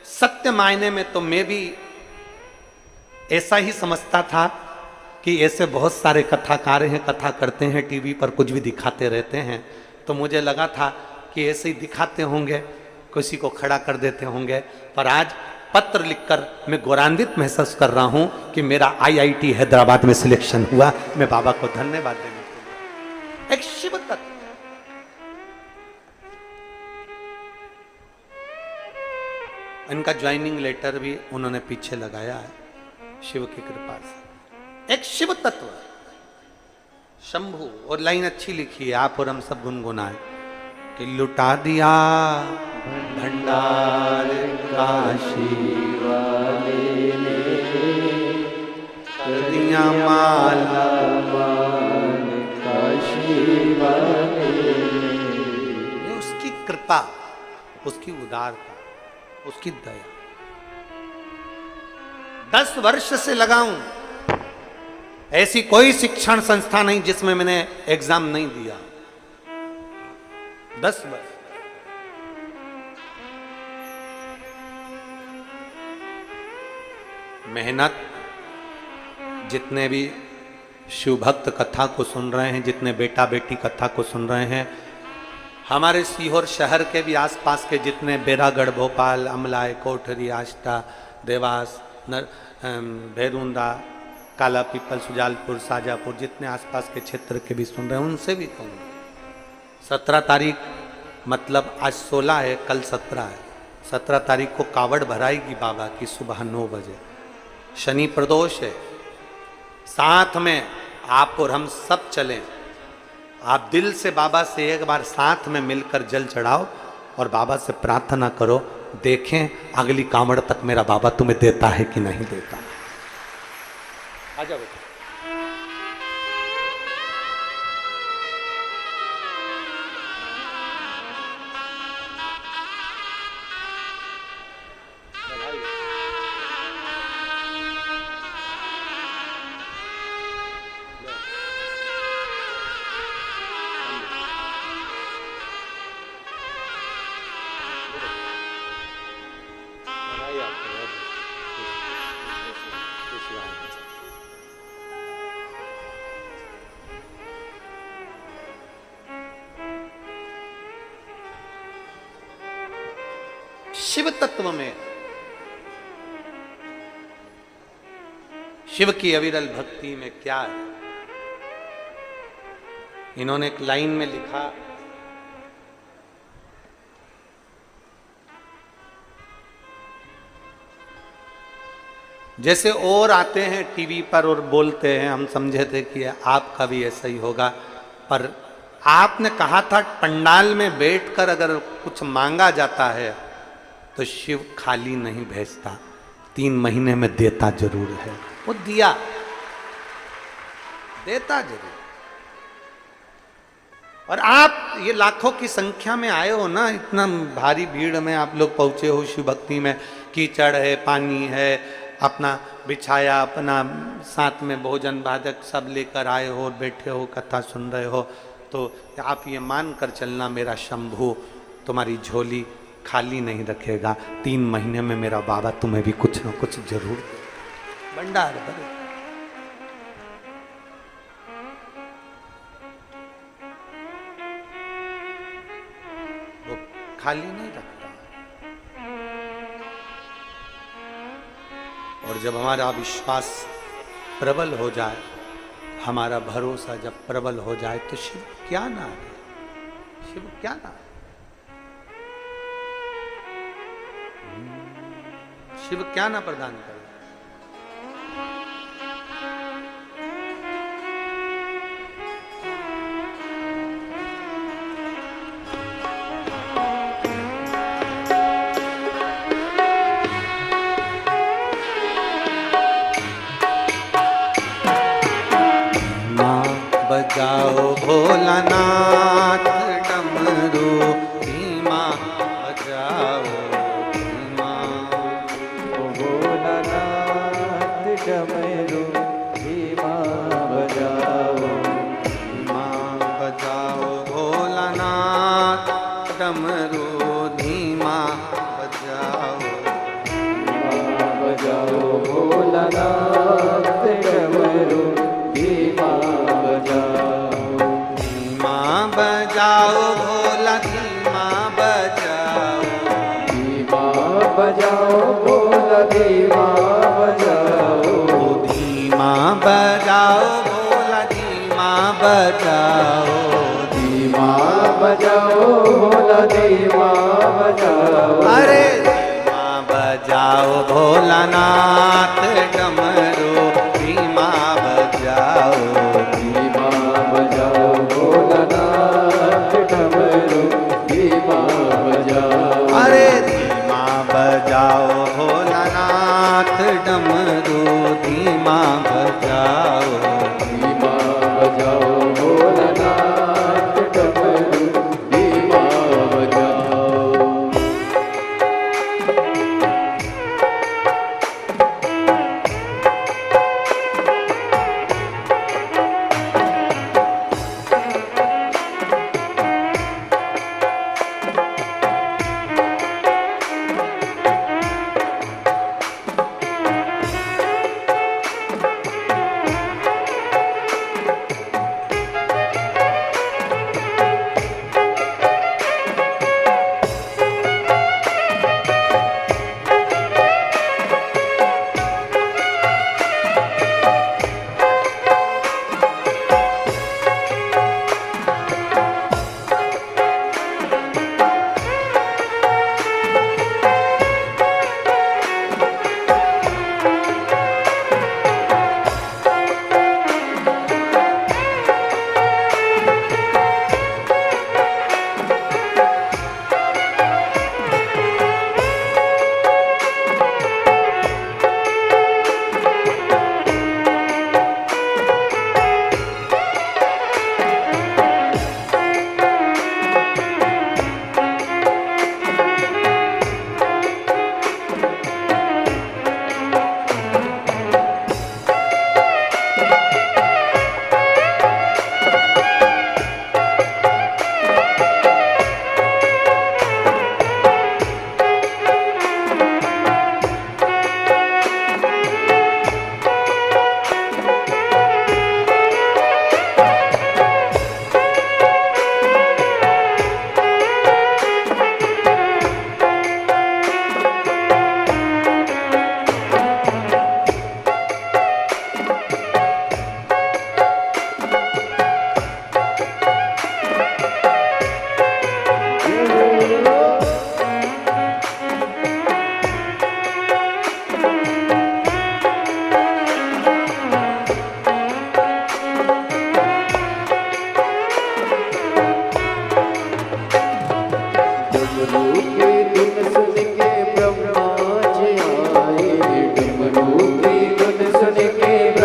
सत्य मायने में तो मैं भी ऐसा ही समझता था कि ऐसे बहुत सारे कथाकार हैं, कथा करते हैं, टीवी पर कुछ भी दिखाते रहते हैं। तो मुझे लगा था कि ऐसे ही दिखाते होंगे, किसी को खड़ा कर देते होंगे। पर आज पत्र लिखकर मैं गौरवान्वित महसूस कर रहा हूं कि मेरा IIT हैदराबाद में सिलेक्शन हुआ। मैं बाबा को धन्यवाद देने के लिए। एक शिव तत्व, इनका ज्वाइनिंग लेटर भी उन्होंने पीछे लगाया है, शिव की कृपा से। एक शिव तत्व, शंभु, और लाइन अच्छी लिखी है, आप और हम सब गुनगुनाए कि लुटा दिया भंडार काशी वाले ने, कर दिया माला मान काशी वाले ने। उसकी कृपा, उसकी उदारता, उसकी दया। 10 वर्ष से लगाऊं, ऐसी कोई शिक्षण संस्था नहीं जिसमें मैंने एग्जाम नहीं दिया। 10 वर्ष। मेहनत, जितने भी शिव भक्त कथा को सुन रहे हैं, जितने बेटा बेटी कथा को सुन रहे हैं, हमारे सीहोर शहर के भी आसपास के जितने बेरागढ़, भोपाल, अमलाय, कोठरी, आष्टा, देवास, भैरुंदा, काला पीपल, सुजालपुर, शाजापुर, जितने आसपास के क्षेत्र के भी सुन रहे हैं, उनसे भी कहूँगा 17 तारीख मतलब आज 16 है, कल 17 है। 17 तारीख को कावड़ भराएगी बाबा की सुबह 9 बजे। शनि प्रदोष है, साथ में आप और हम सब चलें। आप दिल से बाबा से एक बार साथ में मिलकर जल चढ़ाओ और बाबा से प्रार्थना करो, देखें अगली कावड़ तक मेरा बाबा तुम्हें देता है कि नहीं देता। आ जाओ बेटा। शिव तत्व में, शिव की अविरल भक्ति में क्या है? इन्होंने एक लाइन में लिखा, जैसे और आते हैं टीवी पर और बोलते हैं, हम समझे थे कि आपका भी ऐसा ही होगा, पर आपने कहा था पंडाल में बैठकर अगर कुछ मांगा जाता है तो शिव खाली नहीं भेजता, 3 महीने में देता जरूर है। वो दिया, देता जरूर। और आप ये लाखों की संख्या में आए हो ना, इतना भारी भीड़ में आप लोग पहुंचे हो शिव भक्ति में, कीचड़ है, पानी है, अपना बिछाया, अपना साथ में भोजन भाजक सब लेकर आए हो, बैठे हो, कथा सुन रहे हो, तो आप ये मान कर चलना मेरा शंभू तुम्हारी झोली खाली नहीं रखेगा, 3 महीने में मेरा बाबा तुम्हें भी कुछ ना कुछ जरूर भंडार भरे। वो खाली नहीं रखता। और जब हमारा विश्वास प्रबल हो जाए, हमारा भरोसा जब प्रबल हो जाए, तो शिव क्या ना है, शिव क्या ना है। शिव क्या ना प्रदान करे। माँ बजाओ भोलानाथ डमरू, धीमा बजाओ डमरू, धीमा बजाओ, माँ बजाओ भोलानाथ डमरू, धीमा बजाओ, बजाओ भोलानाथ डमरू, धीमा बजाओ, धीमा बजाओ भोला, धीमा बजाओ, धीमा बजाओ भोला, धीमा बजाओ, धीमा बजाओ भोला, धीमा बजाओ, धीमा बजाओ भोला, धीमा बजाओ, अरे धीमा बजाओ भोलानाथ डमरू, धीमा बजाओ, धीमा बजाओ भोलानाथ डमरू, धीमा बजाओ, अरे धीमा बजाओ भोलानाथ डमरू, धीमा बजाओ, धीमा बजाओ भोलानाथ डमरू, धीमा बजाओ।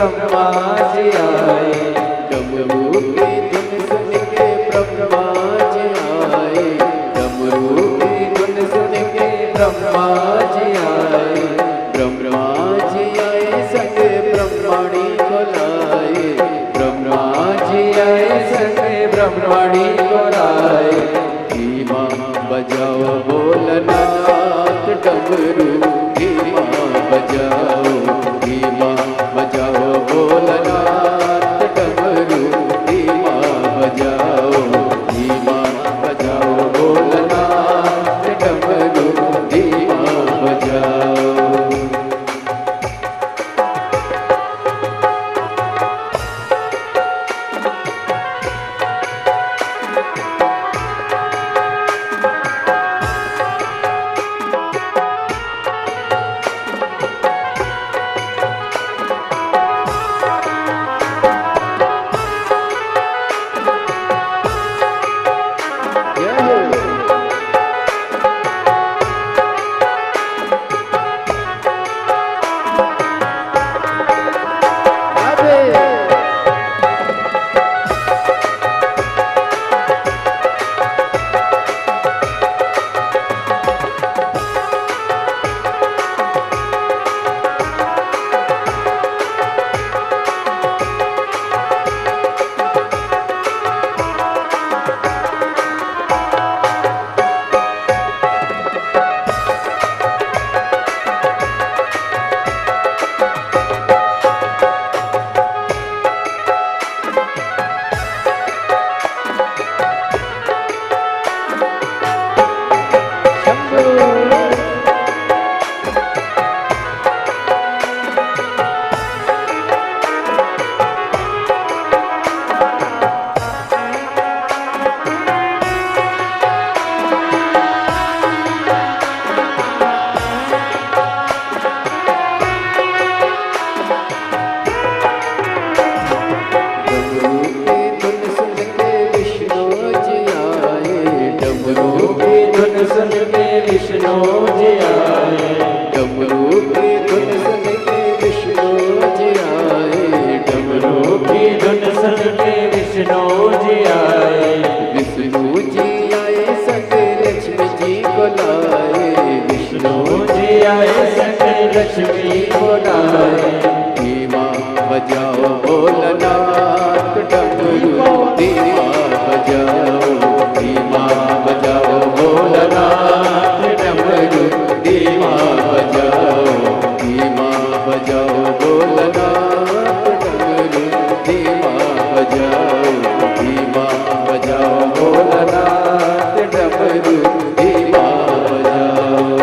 ब्रह्मा जी आए, डमरू की धुन सुन के ब्रह्मा जी आए, डमरू की धुन सुन के ब्रह्मा जी आए, ब्रह्मा जी आए संग ब्रह्मणी को लाए, ब्रह्मा जी आए संग ब्रह्मणी को लाए। धीमा बजाओ भोलनाथ डमरू, धीमा बजाओ, धीमा बजाओ भोलनाथ डमरू, धीमा बजाओ, धीमा बजाओ भोलनाथ डमरू, धीमा बजाओ। लक्ष्मी बोलाए, धीमा बजाओ भोलनाथ डमरू, धीमा बजाओ, धीमा बजाओ भोलनाथ डमरू, धीमा बजाओ, धीमा बजाओ भोलनाथ डमरू, धीमा बजाओ, धीमा बजाओ भोलनाथ डमरू, धीमा बजाओ।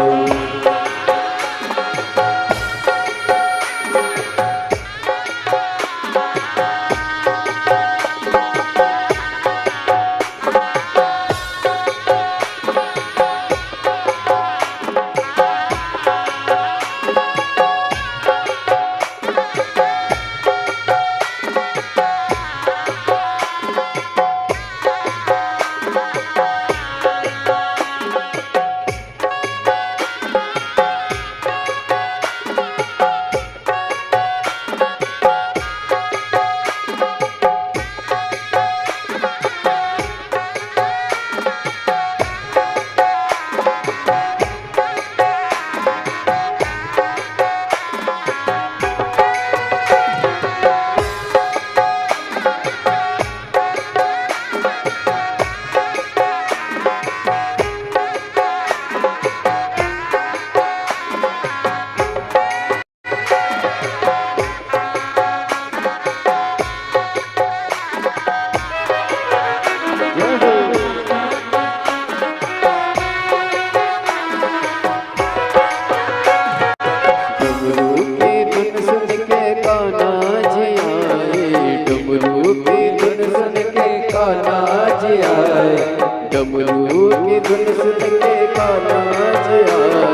डमरू की धुन सुन के कान्हा जी आए,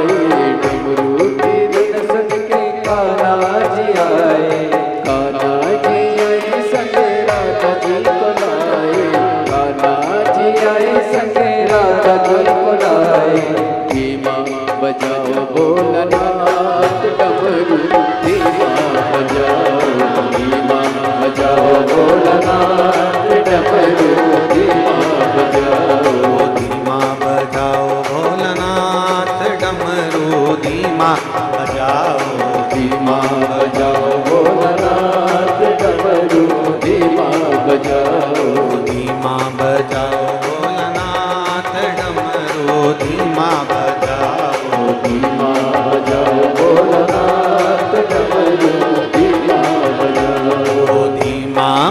डमरू की धुन सुन के कान्हा जी आए, कान्हा जी आए संगे राधा जी को लाए, कान्हा जी आए संगे राधा जी को लाए। धीमा बजाओ भोलनाथ डमरू, धीमा बजाओ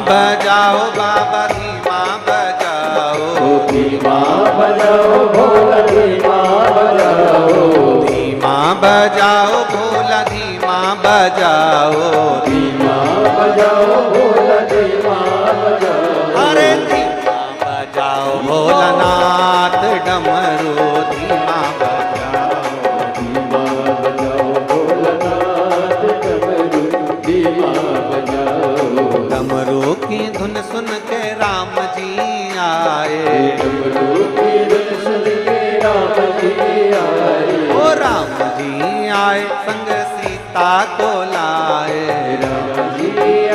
बजाओ बाबा धीमा बजाओ, धीमा बजाओ भोला धीमा बजाओ, धीमा बजाओ भोला धीमा बजाओ, धीमा बजाओ भोला धीमा बजाओ, अरे धीमा बजाओ भोलानाथ डमरू धीमा बजाओ, धीमा बजाओ भोलानाथ डमरू धीमा बजाओ, डमरू की धुन सुन के राम जी आए, डमरू की धुन सुन के राम जी आए, ओ राम जी आए संग सीता को लाए, राम जी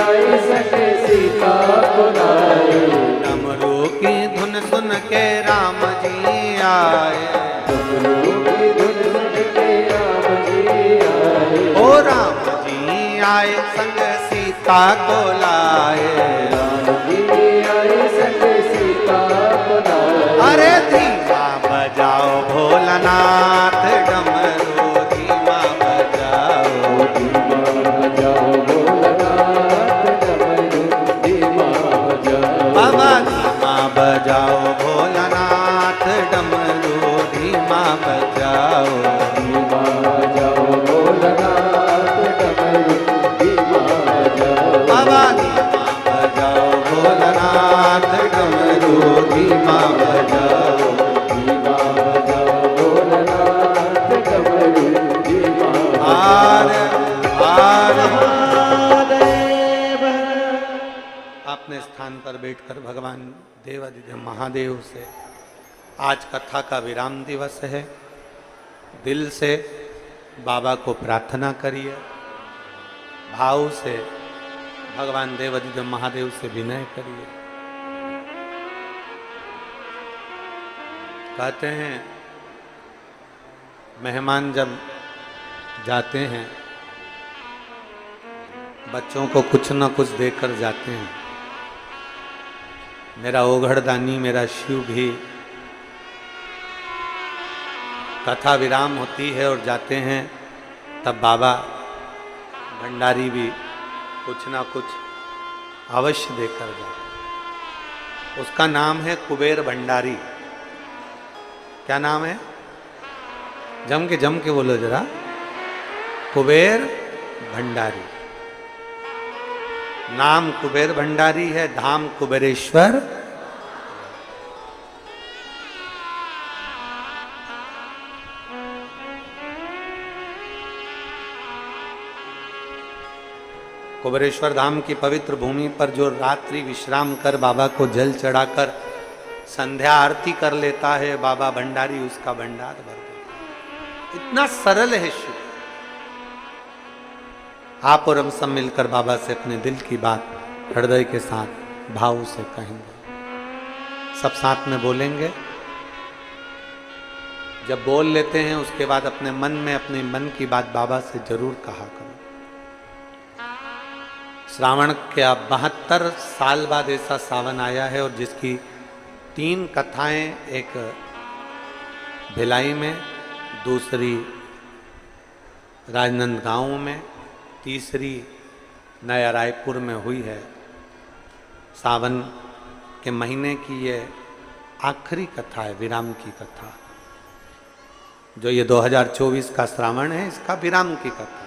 आए संग सीता को लाए, डमरू की धुन सुन के राम जी आए, डमरू की धुन सुन के राम जी आए, ओ राम जी आए संग सीता को लाए, राम जी आए संग सीता को लाए, अरे धीमा बजाओ भोलानाथ डमरू धीमा बजाओ, धीमा बजाओ भोलानाथ डमरू धीमा बजाओ, बाबा धीमा बजाओ भोलानाथ डमरू धीमा बजाओ, धीमा बजाओ भोलानाथ डमरू धीमा बजाओ, बाबा धीमा बजाओ भोलानाथ डमरू धीमा बजाओ, धीमा बजाओ भोलानाथ डमरू धीमा आर आर महादेव। अपने स्थान पर बैठकर भगवान देवादिदेव महादेव से आज कथा का विराम दिवस है, दिल से बाबा को प्रार्थना करिए, भाव से भगवान देवादिदेव महादेव से विनय करिए। कहते हैं मेहमान जब जाते हैं बच्चों को कुछ न कुछ देकर जाते हैं। मेरा ओघड़दानी मेरा शिव भी कथा विराम होती है और जाते हैं तब बाबा भंडारी भी कुछ ना कुछ अवश्य देकर जाते। उसका नाम है कुबेर भंडारी। क्या नाम है? जम के बोलो जरा। कुबेर भंडारी। नाम कुबेर भंडारी है, धाम कुबेरेश्वर। कुबेरेश्वर धाम की पवित्र भूमि पर जो रात्रि विश्राम कर बाबा को जल चढ़ाकर संध्या आरती कर लेता है, बाबा भंडारी उसका भंडार भर देता है। इतना सरल है शिव। आप और हम सब मिलकर बाबा से अपने दिल की बात हृदय के साथ भाव से कहेंगे। सब साथ में बोलेंगे। जब बोल लेते हैं उसके बाद अपने मन में अपने मन की बात बाबा से जरूर कहा करो। श्रावण के 72 साल बाद ऐसा सावन आया है और जिसकी 3 कथाएं, एक भिलाई में, दूसरी राजनांदगांव में, तीसरी नया रायपुर में हुई है। सावन के महीने की ये आखिरी कथा है, विराम की कथा। जो ये 2024 का श्रावण है, इसका विराम की कथा।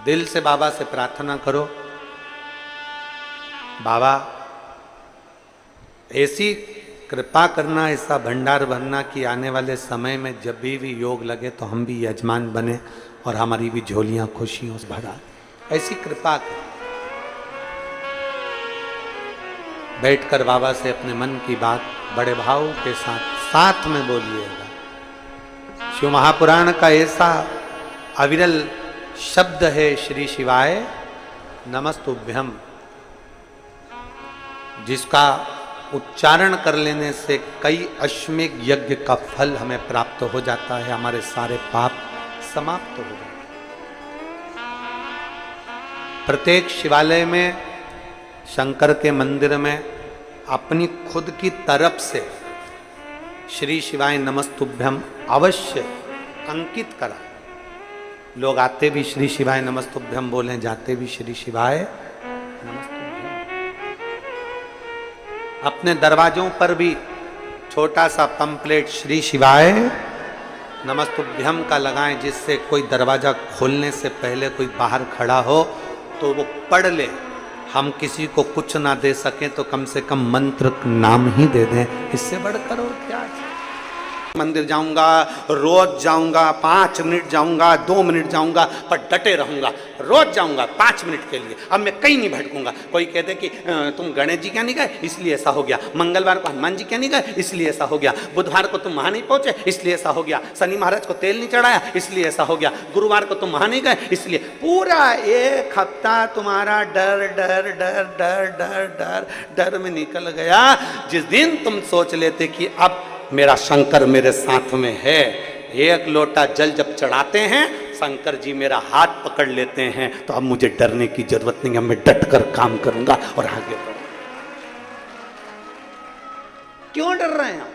दिल से बाबा से प्रार्थना करो, बाबा ऐसी कृपा करना, ऐसा भंडार भरना कि आने वाले समय में जब भी योग लगे तो हम भी यजमान बने और हमारी भी झोलियां खुशियों से भरा। ऐसी कृपा कर। बैठकर बाबा से अपने मन की बात बड़े भाव के साथ में बोलिएगा। शिव महापुराण का ऐसा अविरल शब्द है श्री शिवाय नमस्तुभ्यम, जिसका उच्चारण कर लेने से कई अश्वमेध यज्ञ का फल हमें प्राप्त हो जाता है, हमारे सारे पाप समाप्त हो जाते हैं। प्रत्येक शिवालय में, शंकर के मंदिर में अपनी खुद की तरफ से श्री शिवाय नमस्तुभ्यम अवश्य अंकित करा। लोग आते भी श्री शिवाय नमस्तुभ्यम बोले, जाते भी श्री शिवाय नमस्तुभ्यम। अपने दरवाजों पर भी छोटा सा पंपलेट श्री शिवाय नमस्तुभ्यम का लगाएं, जिससे कोई दरवाजा खोलने से पहले कोई बाहर खड़ा हो तो वो पढ़ ले। हम किसी को कुछ ना दे सकें तो कम से कम मंत्र नाम ही दे दें, इससे बढ़कर और क्या है। मंदिर जाऊंगा, रोज जाऊंगा, 5 मिनट जाऊंगा, 2 मिनट जाऊंगा, पर डटे रहूंगा। रोज जाऊंगा 5 मिनट के लिए, अब मैं कहीं नहीं भटकूंगा। कोई कहते कि तुम गणेश जी क्या नहीं गए इसलिए ऐसा हो गया, मंगलवार को हनुमान जी क्या नहीं गए इसलिए ऐसा हो गया, बुधवार को तुम वहां नहीं पहुंचे इसलिए ऐसा हो गया, शनि महाराज को तेल नहीं चढ़ाया इसलिए ऐसा हो गया, गुरुवार को तुम वहां नहीं गए इसलिए। पूरा 1 हफ्ता तुम्हारा डर डर डर डर डर डर डर में निकल गया। जिस दिन तुम सोच लेते कि अब मेरा शंकर मेरे साथ में है, 1 लोटा जल जब चढ़ाते हैं शंकर जी मेरा हाथ पकड़ लेते हैं, तो अब मुझे डरने की जरूरत नहीं है, मैं डट कर काम करूंगा और आगे बढ़ूंगा। क्यों डर रहे हैं?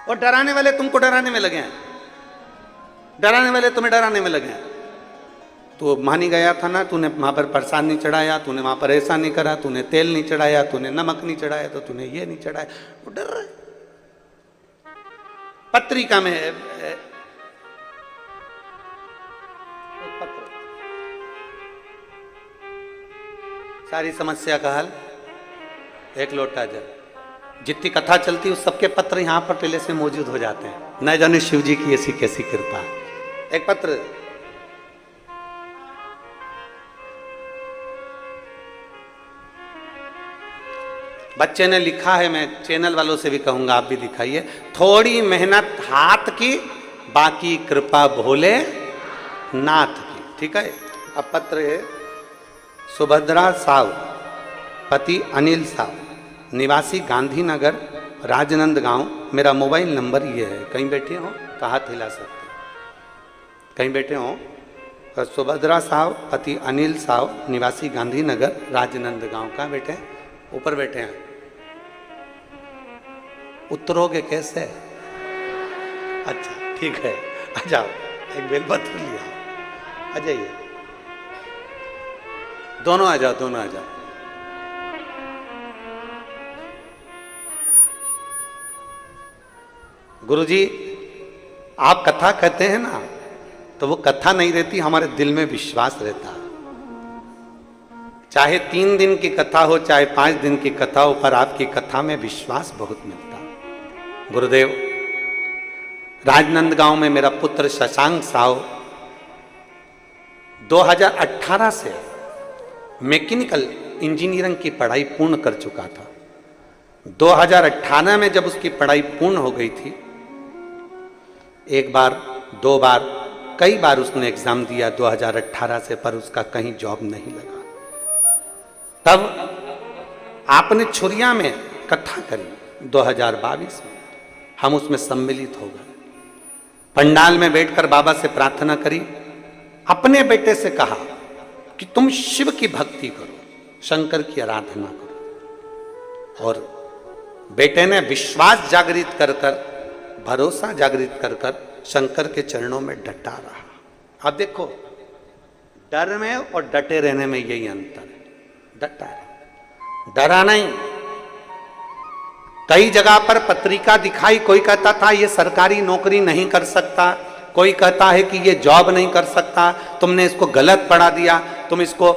और डराने वाले तुमको डराने में लगे हैं, डराने वाले तुम्हें डराने में लगे हैं। तो मानी गया था ना, तूने वहां पर प्रसाद नहीं चढ़ाया, तूने वहां पर ऐसा नहीं करा, तूने तेल नहीं चढ़ाया, तूने नमक नहीं चढ़ाया, तो तूने ये नहीं चढ़ाया, वो डर रहे। पत्रिका में पत्र, सारी समस्या का हल 1 लोटा जल। जितनी कथा चलती है उस सबके पत्र यहां पर पहले से मौजूद हो जाते हैं। न जाने शिव जी की ऐसी कैसी कृपा है। एक पत्र बच्चे ने लिखा है, मैं चैनल वालों से भी कहूंगा आप भी दिखाइए। थोड़ी मेहनत हाथ की, बाकी कृपा भोले नाथ की। ठीक है। अब पत्र है सुभद्रा साव, पति अनिल साव, निवासी गांधीनगर राजनंदगांव। मेरा मोबाइल नंबर ये है, कहीं बैठे हो तो हाथ हिला सकते, कहीं बैठे हो। सुभद्रा साव, पति अनिल साव, निवासी गांधीनगर राजनंदगांव। कहाँ बैठे हैं? ऊपर बैठे हैं। उतरोगे कैसे? अच्छा ठीक है, आ जाओ, एक बेलपत्र लिया, आ जाइए, दोनों आ जाओ, दोनों आ जाओ। गुरुजी आप कथा कहते हैं ना, तो वो कथा नहीं रहती, हमारे दिल में विश्वास रहता है। चाहे 3 दिन की कथा हो, चाहे 5 दिन की कथा हो, पर आपकी कथा में विश्वास बहुत मिलता है। गुरुदेव, राजनंदगांव में मेरा पुत्र शशांक साव 2018 से मैकेनिकल इंजीनियरिंग की पढ़ाई पूर्ण कर चुका था। 2018 में जब उसकी पढ़ाई पूर्ण हो गई थी, 1 बार 2 बार कई बार उसने एग्जाम दिया 2018 से, पर उसका कहीं जॉब नहीं लगा। तब आपने छुरिया में कथा करी 2022 में, हम उसमें सम्मिलित हो गए। पंडाल में बैठकर बाबा से प्रार्थना करी, अपने बेटे से कहा कि तुम शिव की भक्ति करो, शंकर की आराधना करो। और बेटे ने विश्वास जागृत कर कर, भरोसा जागृत कर कर शंकर के चरणों में डटा रहा। अब देखो, डर में और डटे रहने में यही अंतर है। डटा है, डरा नहीं। कई जगह पर पत्रिका दिखाई, कोई कहता था ये सरकारी नौकरी नहीं कर सकता, कोई कहता है कि ये जॉब नहीं कर सकता, तुमने इसको गलत पढ़ा दिया, तुम इसको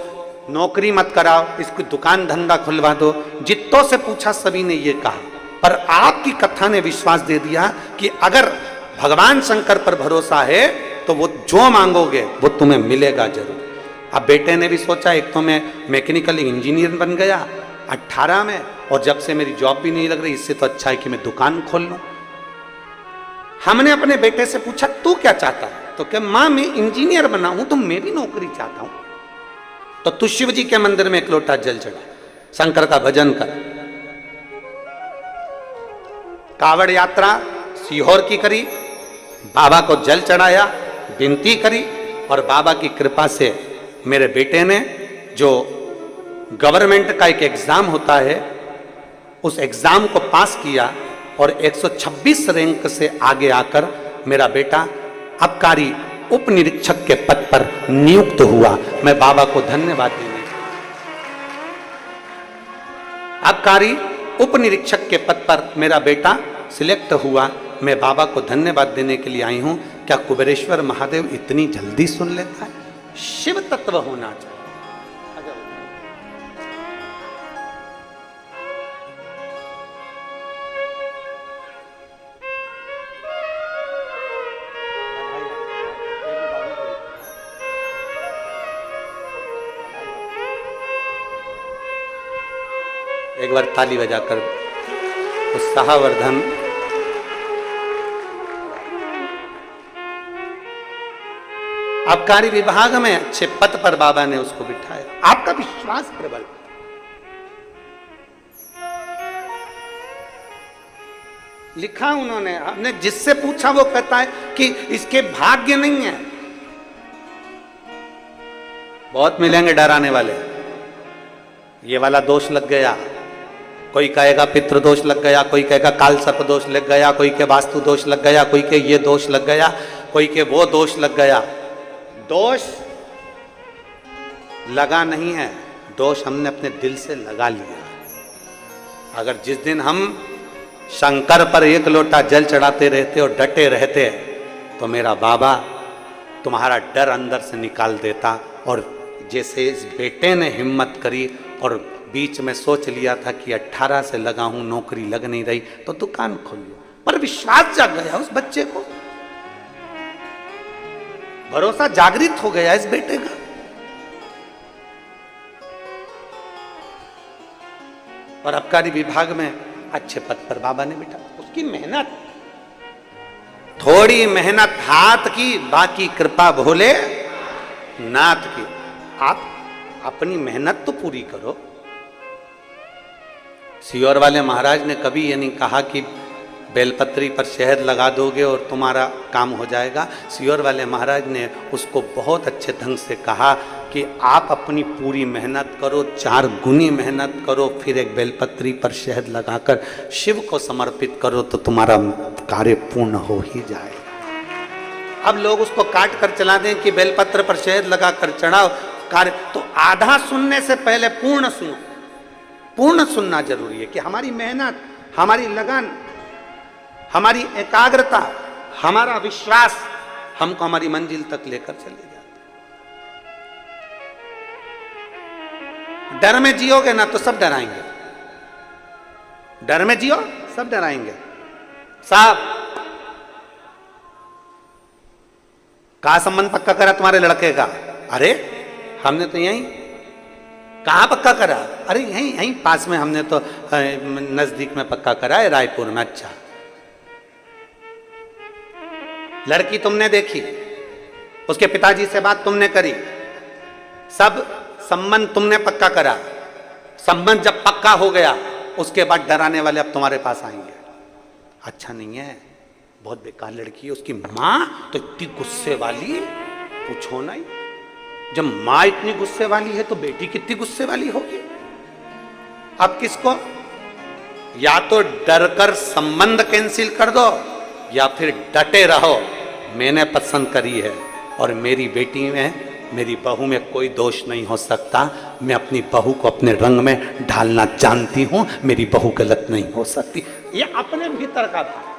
नौकरी मत कराओ, इसको दुकान धंधा खुलवा दो। जितों से पूछा सभी ने ये कहा, पर आपकी कथा ने विश्वास दे दिया कि अगर भगवान शंकर पर भरोसा है तो वो जो मांगोगे वो तुम्हें मिलेगा जरूर। अब बेटे ने भी सोचा, एक तो मैं मैकेनिकल इंजीनियर बन गया 18 में, और जब से मेरी जॉब भी नहीं लग रही, इससे तो अच्छा है कि मैं दुकान खोल लूं। हमने अपने बेटे से पूछा तू क्या चाहता है, तो क्या मां मैं इंजीनियर बना हूं, तो मैं भी नौकरी चाहता हूं। तो तू शिव जी के मंदिर में 1 लोटा जल चढ़ा, शंकर का भजन कर। कावड़ यात्रा सीहोर की करी, बाबा को जल चढ़ाया, विनती करी, और बाबा की कृपा से मेरे बेटे ने जो गवर्नमेंट का एक एग्जाम होता है, उस एग्जाम को पास किया और 126 रैंक से आगे आकर मेरा बेटा आबकारी उप निरीक्षक के पद पर नियुक्त हुआ। मैं बाबा को धन्यवाद देने आबकारी उप निरीक्षक के पद पर मेरा बेटा सिलेक्ट हुआ। मैं बाबा को धन्यवाद देने के लिए आई हूं। क्या कुबेरेश्वर महादेव इतनी जल्दी सुन लेता है? शिव तत्व होना चाहिए। एक बार ताली बजाकर उत्साहवर्धन। आबकारी विभाग में अच्छे पद पर बाबा ने उसको बिठाया। आपका विश्वास प्रबल। लिखा उन्होंने, हमने जिससे पूछा वो कहता है कि इसके भाग्य नहीं है। बहुत मिलेंगे डराने वाले, ये वाला दोष लग गया, कोई कहेगा पितृ दोष लग गया, कोई कहेगा काल सर्प दोष लग गया, कोई के वास्तु दोष लग गया, कोई के ये दोष लग गया, कोई के वो दोष लग गया। दोष लगा नहीं है, दोष हमने अपने दिल से लगा लिया। अगर जिस दिन हम शंकर पर एक लोटा जल चढ़ाते रहते और डटे रहते तो मेरा बाबा तुम्हारा डर अंदर से निकाल देता। और जैसे इस बेटे ने हिम्मत करी और बीच में सोच लिया था कि 18 से लगा हूं, नौकरी लग नहीं रही, तो दुकान खोल लो, पर विश्वास जाग गया उस बच्चे को, भरोसा जागृत हो गया इस बेटे का। और आबकारी विभाग में अच्छे पद पर बाबा ने बिठा। उसकी मेहनत, थोड़ी मेहनत हाथ की, बाकी कृपा भोले नाथ की। आप अपनी मेहनत तो पूरी करो। सियोर वाले महाराज ने कभी ये नहीं कहा कि बेलपत्री पर शहद लगा दोगे और तुम्हारा काम हो जाएगा। सियोर वाले महाराज ने उसको बहुत अच्छे ढंग से कहा कि आप अपनी पूरी मेहनत करो, 4 गुनी मेहनत करो, फिर एक बेलपत्री पर शहद लगाकर शिव को समर्पित करो तो तुम्हारा कार्य पूर्ण हो ही जाएगा। अब लोग उसको काट कर चला दें कि बेलपत्र पर शहद लगाकर चढ़ाओ कार्य, तो आधा सुनने से पहले पूर्ण सुनो। पूर्ण सुनना जरूरी है कि हमारी मेहनत, हमारी लगन, हमारी एकाग्रता, हमारा विश्वास हमको हमारी मंजिल तक लेकर चले जाते। डर में जियोगे ना तो सब डराएंगे। डर में जियो, सब डराएंगे। साहब, कहा संबंध पक्का करा तुम्हारे लड़के का? अरे हमने तो यहीं। कहाँ पक्का करा? अरे यहीं यहीं पास में, हमने तो नजदीक में पक्का करा है, रायपुर में। अच्छा, लड़की तुमने देखी, उसके पिताजी से बात तुमने करी, सब संबंध तुमने पक्का करा। संबंध जब पक्का हो गया उसके बाद डराने वाले अब तुम्हारे पास आएंगे। अच्छा नहीं है, बहुत बेकार लड़की है। उसकी माँ तो इतनी गुस्से वाली, पूछो नहीं। जब माँ इतनी गुस्से वाली है तो बेटी कितनी गुस्से वाली होगी। अब किसको? या तो डर कर संबंध कैंसिल कर दो या फिर डटे रहो। मैंने पसंद करी है और मेरी बेटी में, मेरी बहू में कोई दोष नहीं हो सकता। मैं अपनी बहू को अपने रंग में ढालना जानती हूं। मेरी बहू गलत नहीं हो सकती। ये अपने भीतर का भाव।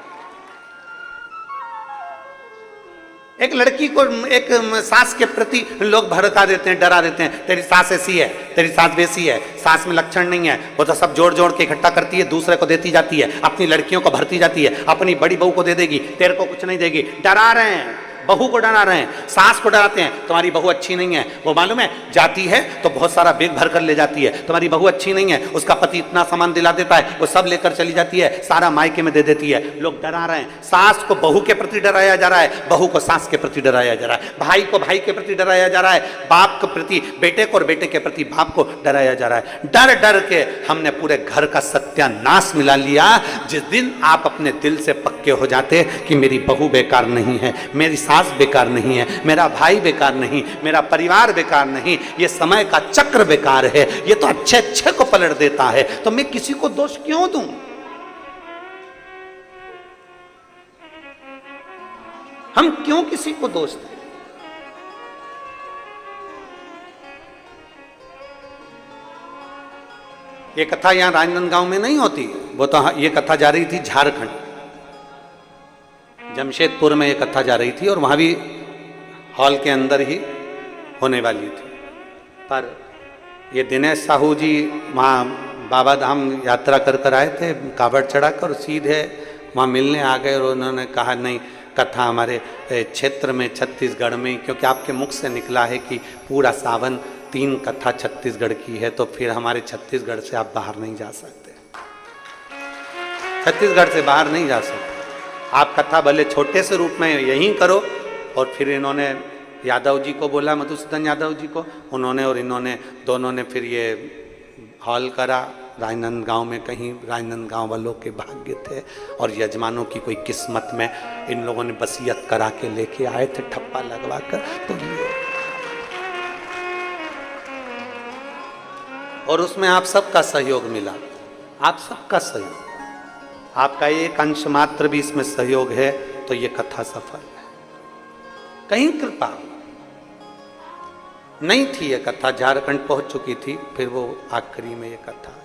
एक लड़की को एक सास के प्रति लोग भड़का देते हैं, डरा देते हैं। तेरी सास ऐसी है, तेरी सास वैसी है, सास में लक्षण नहीं है, वो तो सब जोड़ जोड़ के इकट्ठा करती है, दूसरे को देती जाती है, अपनी लड़कियों को भरती जाती है, अपनी बड़ी बहू को दे देगी, तेरे को कुछ नहीं देगी। डरा रहे हैं, बहू को डरा रहे हैं, सास को डराते हैं। तुम्हारी बहू अच्छी नहीं है, वो मालूम है जाती है तो बहुत सारा बैग भर कर ले जाती है। तुम्हारी बहू अच्छी नहीं है, उसका पति इतना सामान दिला देता है, वो सब लेकर चली जाती है, सारा मायके में दे देती है। लोग डरा रहे हैं। सास को बहू के प्रति डराया जा रहा है, बहू को सास के प्रति डराया जा रहा है, भाई को भाई के प्रति डराया जा रहा है, बाप के प्रति बेटे को और बेटे के प्रति बाप को डराया जा रहा है। डर डर के हमने पूरे घर का सत्यानाश मिला लिया। जिस दिन आप अपने दिल से पक्के हो जाते कि मेरी बहू बेकार नहीं है, मेरी सास बेकार नहीं है, मेरा भाई बेकार नहीं, मेरा परिवार बेकार नहीं, ये समय का चक्र बेकार है, ये तो अच्छे अच्छे को पलट देता है, तो मैं किसी को दोष क्यों दूं? हम क्यों किसी को दोष दें? ये कथा यहाँ राजनांदगांव में नहीं होती, वो तो ये कथा जा रही थी झारखंड, जमशेदपुर में ये कथा जा रही थी और वहाँ भी हॉल के अंदर ही होने वाली थी। पर ये दिनेश साहू जी वहाँ बाबा धाम यात्रा कर आए थे, कावड़ चढ़ाकर सीधे वहाँ मिलने आ गए और उन्होंने कहा नहीं, कथा हमारे क्षेत्र में छत्तीसगढ़ में, क्योंकि आपके मुख से निकला है कि पूरा सावन 3 कथा छत्तीसगढ़ की है, तो फिर हमारे छत्तीसगढ़ से आप बाहर नहीं जा सकते, छत्तीसगढ़ से बाहर नहीं जा सकते, आप कथा भले छोटे से रूप में यहीं करो। और फिर इन्होंने यादव जी को बोला, मधुसूदन यादव जी को, उन्होंने और इन्होंने दोनों ने फिर ये हॉल करा राजनांदगांव में। कहीं राजनांदगांव वालों के भाग्य थे और यजमानों की कोई किस्मत में, इन लोगों ने बसियत करा के लेके आए थे ठप्पा लगवा कर, तो ये और उसमें आप सबका सहयोग मिला, आप सबका सहयोग, आपका एक अंश मात्र भी इसमें सहयोग है तो ये कथा सफल है। कहीं कृपा नहीं थी, ये कथा झारखंड पहुंच चुकी थी, फिर वो आखिरी में ये कथा आया।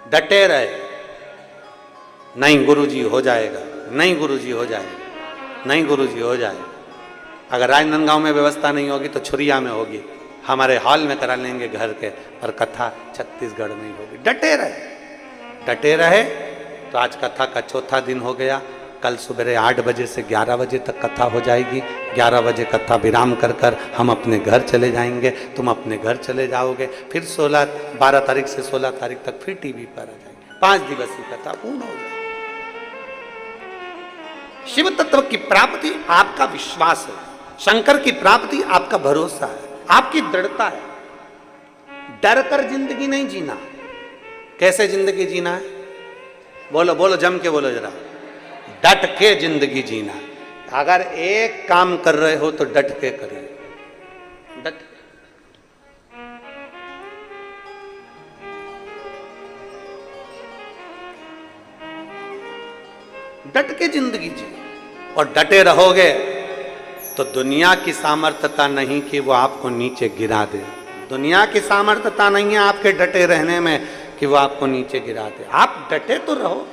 डटे रहे, नहीं गुरुजी हो जाएगा, नहीं गुरुजी हो जाएगा, नहीं गुरुजी हो जाएगा। अगर राजनांदगांव में व्यवस्था नहीं होगी तो छुरिया में होगी, हमारे हॉल में करा लेंगे घर के, पर कथा छत्तीसगढ़ में ही होगी। डटे रहे, डटे रहे। तो आज कथा का चौथा दिन हो गया। कल सुबह 8 बजे से 11 बजे तक कथा हो जाएगी। 11 बजे कथा विराम कर कर हम अपने घर चले जाएंगे, तुम अपने घर चले जाओगे। फिर 12 तारीख से 16 तारीख तक फिर टीवी पर आ जाएंगे। 5 दिवसीय कथा पूर्ण हो जाएगी। शिव तत्व की प्राप्ति आपका विश्वास है, शंकर की प्राप्ति आपका भरोसा है, आपकी दृढ़ता है। डर कर जिंदगी नहीं जीना। कैसे जिंदगी जीना है? बोलो बोलो, जम के बोलो जरा। डट के जिंदगी जीना। अगर एक काम कर रहे हो तो डट के करिए, डट। डट के जिंदगी जी और डटे रहोगे तो दुनिया की सामर्थ्यता नहीं कि वो आपको नीचे गिरा दे। दुनिया की सामर्थ्यता नहीं है आपके डटे रहने में कि वो आपको नीचे गिरा दे। आप डटे तो रहो।